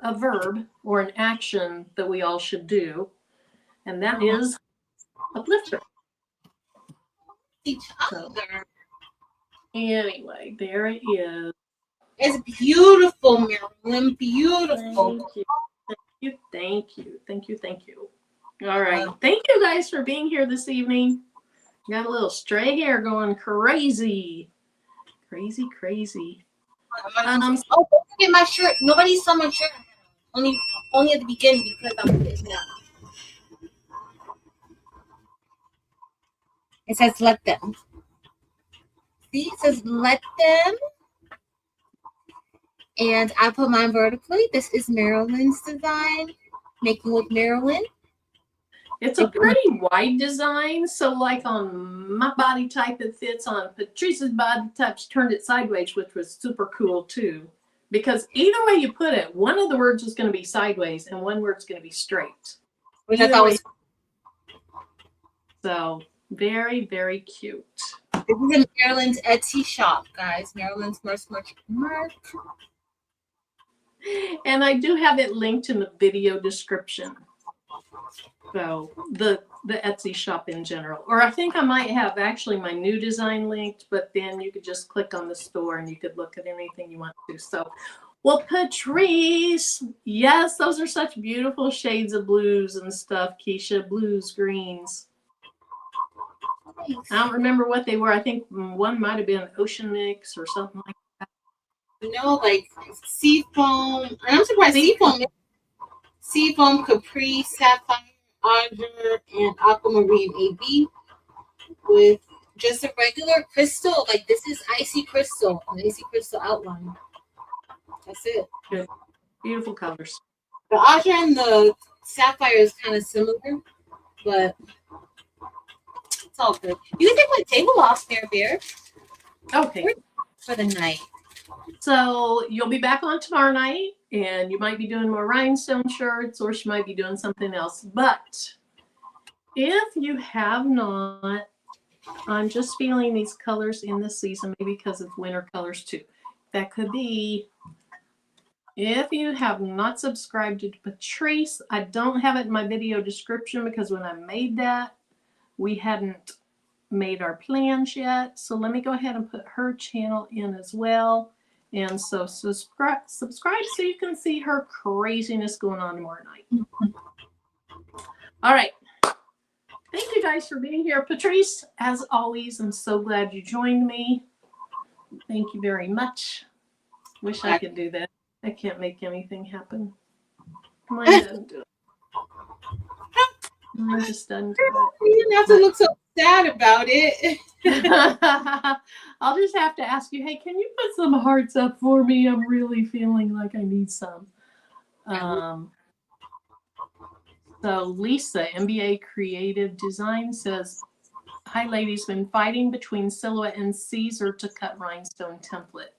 a verb or an action that we all should do. And that is uplifter. So, anyway, there it is. It's beautiful, Marilyn. Beautiful. Thank you. All right. Thank you guys for being here this evening. Got a little stray hair going crazy. Crazy. Don't forget my shirt. Nobody saw my shirt. Only at the beginning because I'm pissed now. It says let them. See, it says let them. And I put mine vertically. This is Marilyn's design. Making with Marilyn. It's a pretty wide design. So like on my body type, it fits on Patrice's body type. She turned it sideways, which was super cool too. Because either way you put it, one of the words is going to be sideways and one word's going to be straight. Which I thought was so very, very cute. This is in Marilyn's Etsy shop, guys. Marilyn's merch. And I do have it linked in the video description. So the Etsy shop in general. Or I think I might have actually my new design linked, but then you could just click on the store and you could look at anything you want to. So, well, Patrice, yes, those are such beautiful shades of blues and stuff, Keisha. Blues, greens. I don't remember what they were. I think one might have been Ocean Mix or something like that. No, like Seafoam. And I'm surprised Seafoam, Capri, Sapphire, Azure, and Aquamarine AB with just a regular crystal. Like this is icy crystal, an icy crystal outline. That's it. Good. Beautiful colors. The Azure and the Sapphire is kind of similar, but it's all good. You can take my table off there, Bear. Okay. For the night. So you'll be back on tomorrow night, and you might be doing more rhinestone shirts, or she might be doing something else. But if you have not, I'm just feeling these colors in this season, maybe because of winter colors too. That could be. If you have not subscribed to Patrice, I don't have it in my video description because when I made that, we hadn't made our plans yet. So let me go ahead and put her channel in as well. And so subscribe so you can see her craziness going on tomorrow night. All right. Thank you guys for being here. Patrice, as always, I'm so glad you joined me. Thank you very much. Wish I could do that. I can't make anything happen. Mine doesn't do it. Mine just doesn't do it. You didn't have to look so sad about it. I'll just have to ask you, hey, can you put some hearts up for me? I'm really feeling like I need some. So Lisa, MBA Creative Design, says, hi, ladies, been fighting between Silhouette and Caesar to cut rhinestone template.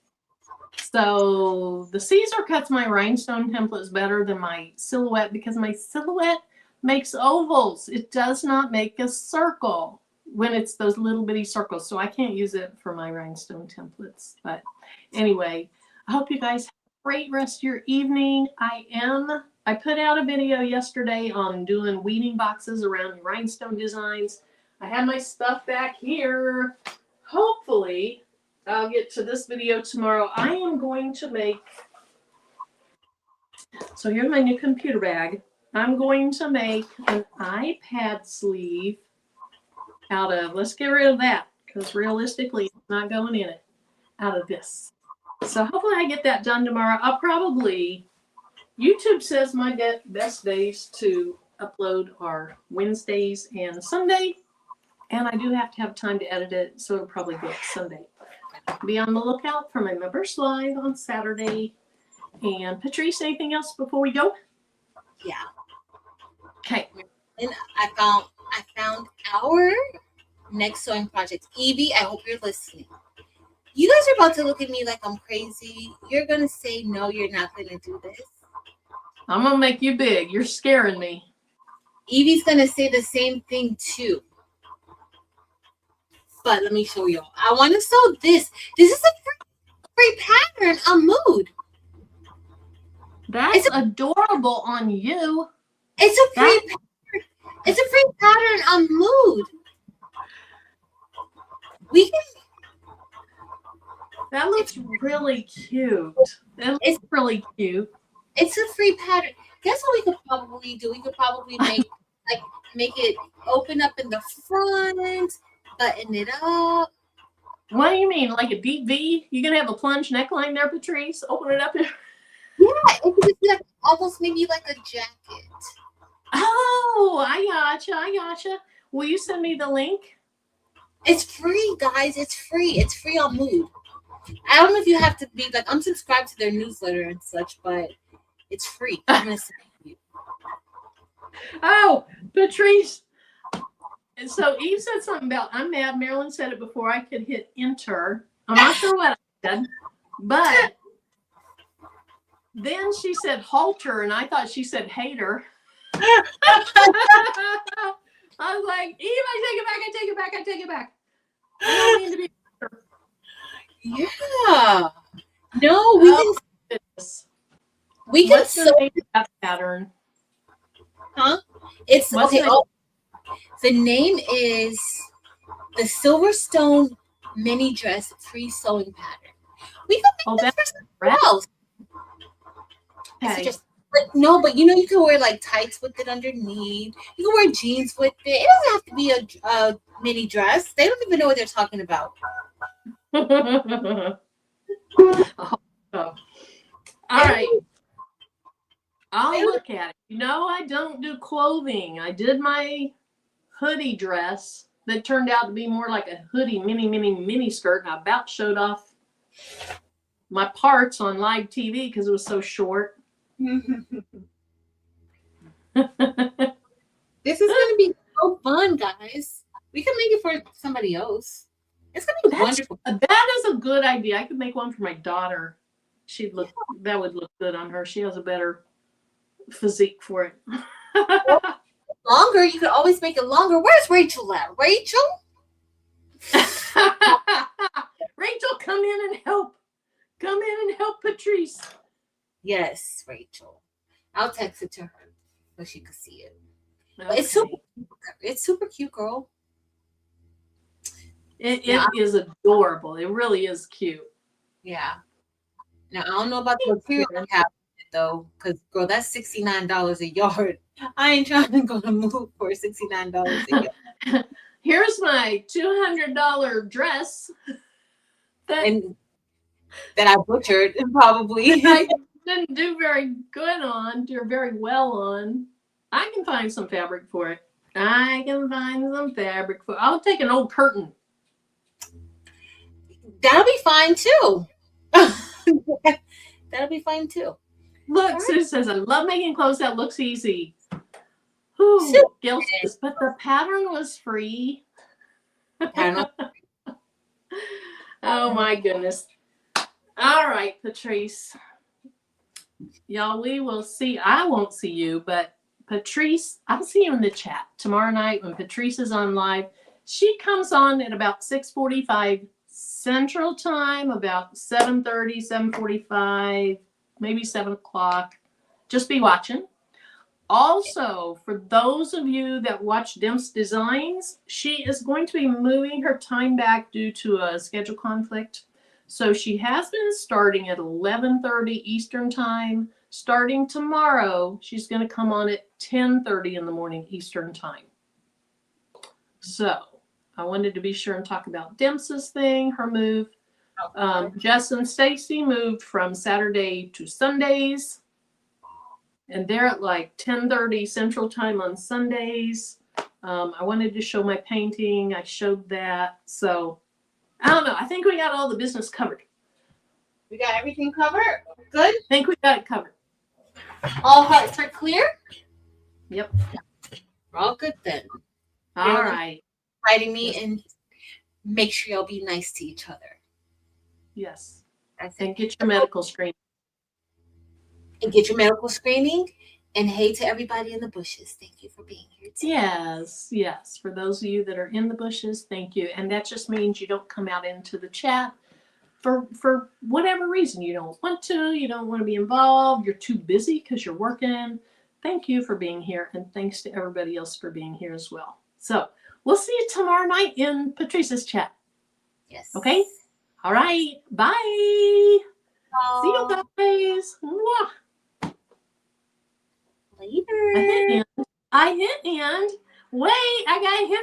So the Caesar cuts my rhinestone templates better than my Silhouette because my Silhouette makes ovals. It does not make a circle when it's those little bitty circles. So I can't use it for my rhinestone templates. But anyway, I hope you guys have great rest of your evening. I put out a video yesterday on doing weeding boxes around rhinestone designs. I have my stuff back here. Hopefully, I'll get to this video tomorrow. I am going to make, so here's my new computer bag. I'm going to make an iPad sleeve out of, let's get rid of that, because realistically, it's not going in it, out of this. So hopefully I get that done tomorrow. I'll probably, YouTube says my best days to upload are Wednesdays and Sunday. And I do have to have time to edit it, so it'll probably go up Sunday. Be on the lookout for my members live on Saturday. And Patrice, anything else before we go? Yeah. Okay. And I found our next sewing project. Evie, I hope you're listening. You guys are about to look at me like I'm crazy. You're going to say, no, you're not going to do this. I'm going to make you big. You're scaring me. Evie's going to say the same thing too. But let me show y'all. I want to sew this. This is a free pattern on Mood. That's adorable on you. It's a free pattern. It's a free pattern on Mood. We can. That looks really cute. That looks really cute. It's a free pattern. Guess what we could probably do? We could probably make it open up in the front, button it up. What do you mean? Like a deep V? You gonna have a plunge neckline there, Patrice? Open it up. Yeah, it could be like almost maybe like a jacket. Oh, I gotcha. Will you send me the link? It's free, guys. It's free. It's free on Mood. I don't know if you have to be like unsubscribed to their newsletter and such, but it's free. I'm gonna send you. Oh, Patrice. And so Eve said something about I'm mad. Marilyn said it before I could hit enter. I'm not sure what I said, but then she said halter, and I thought she said hater. I was like, Eve, I take it back. I don't mean to be. Yeah. No, we can What's the name of that pattern? Huh? It's okay. The name is the Silverstone mini dress free sewing pattern. We can make this for something else. Okay. But you know you can wear like tights with it underneath. You can wear jeans with it. It doesn't have to be a mini dress. They don't even know what they're talking about. Oh. All right. I'll look at it. You know, I don't do clothing. I did my hoodie dress that turned out to be more like a hoodie mini skirt, and I about showed off my parts on live TV because it was so short. This is going to be so fun, guys. We can make it for somebody else. It's going to be wonderful. That is a good idea. I could make one for my daughter. That would look good on her. She has a better physique for it. Longer, you could always make it longer. Where's Rachel at? Rachel, come in and help. Come in and help Patrice. Yes, Rachel. I'll text it to her so she can see it. Okay. But it's super cute, girl. It is adorable. It really is cute. Yeah. Now I don't know about the material cabinet though, because girl, that's $69 a yard. I ain't trying to go to Move for $69 a yard. Here's my $200 dress that I butchered probably. I didn't do very good on, or very well on. I can find some fabric for it. I'll take an old curtain. That'll be fine too. That'll be fine too. Look, Sue says, I love making clothes that looks easy. Gil says, but the pattern was free. Oh my goodness. All right, Patrice. Y'all, we will see. I won't see you, but Patrice, I'll see you in the chat tomorrow night when Patrice is on live. She comes on at about 6:45 Central Time, about 7:30, 7:45 maybe 7 o'clock. Just be watching. Also, for those of you that watch Dimps Designs, she is going to be moving her time back due to a schedule conflict. So she has been starting at 11:30 Eastern time. Starting tomorrow, she's going to come on at 10:30 in the morning Eastern time. So I wanted to be sure and talk about Dimps's thing, her move. Jess and Stacy moved from Saturday to Sundays. And they're at like 10:30 Central Time on Sundays. I wanted to show my painting. I showed that. So I don't know. I think we got all the business covered. We got everything covered? Good? I think we got it covered. All hearts are clear? Yep. We're all good then. All right. Writing me and make sure y'all be nice to each other. Yes. That's And it. get your medical screening. And get your medical screening. And hey to everybody in the bushes. Thank you for being here today. Yes, yes. For those of you that are in the bushes, thank you. And that just means you don't come out into the chat for whatever reason. You don't want to, you don't want to be involved, you're too busy because you're working. Thank you for being here. And thanks to everybody else for being here as well. So we'll see you tomorrow night in Patrice's chat. Yes. Okay? All right. Bye. Bye. See you guys. Mwah. Later. I hit end. Wait, I got hit.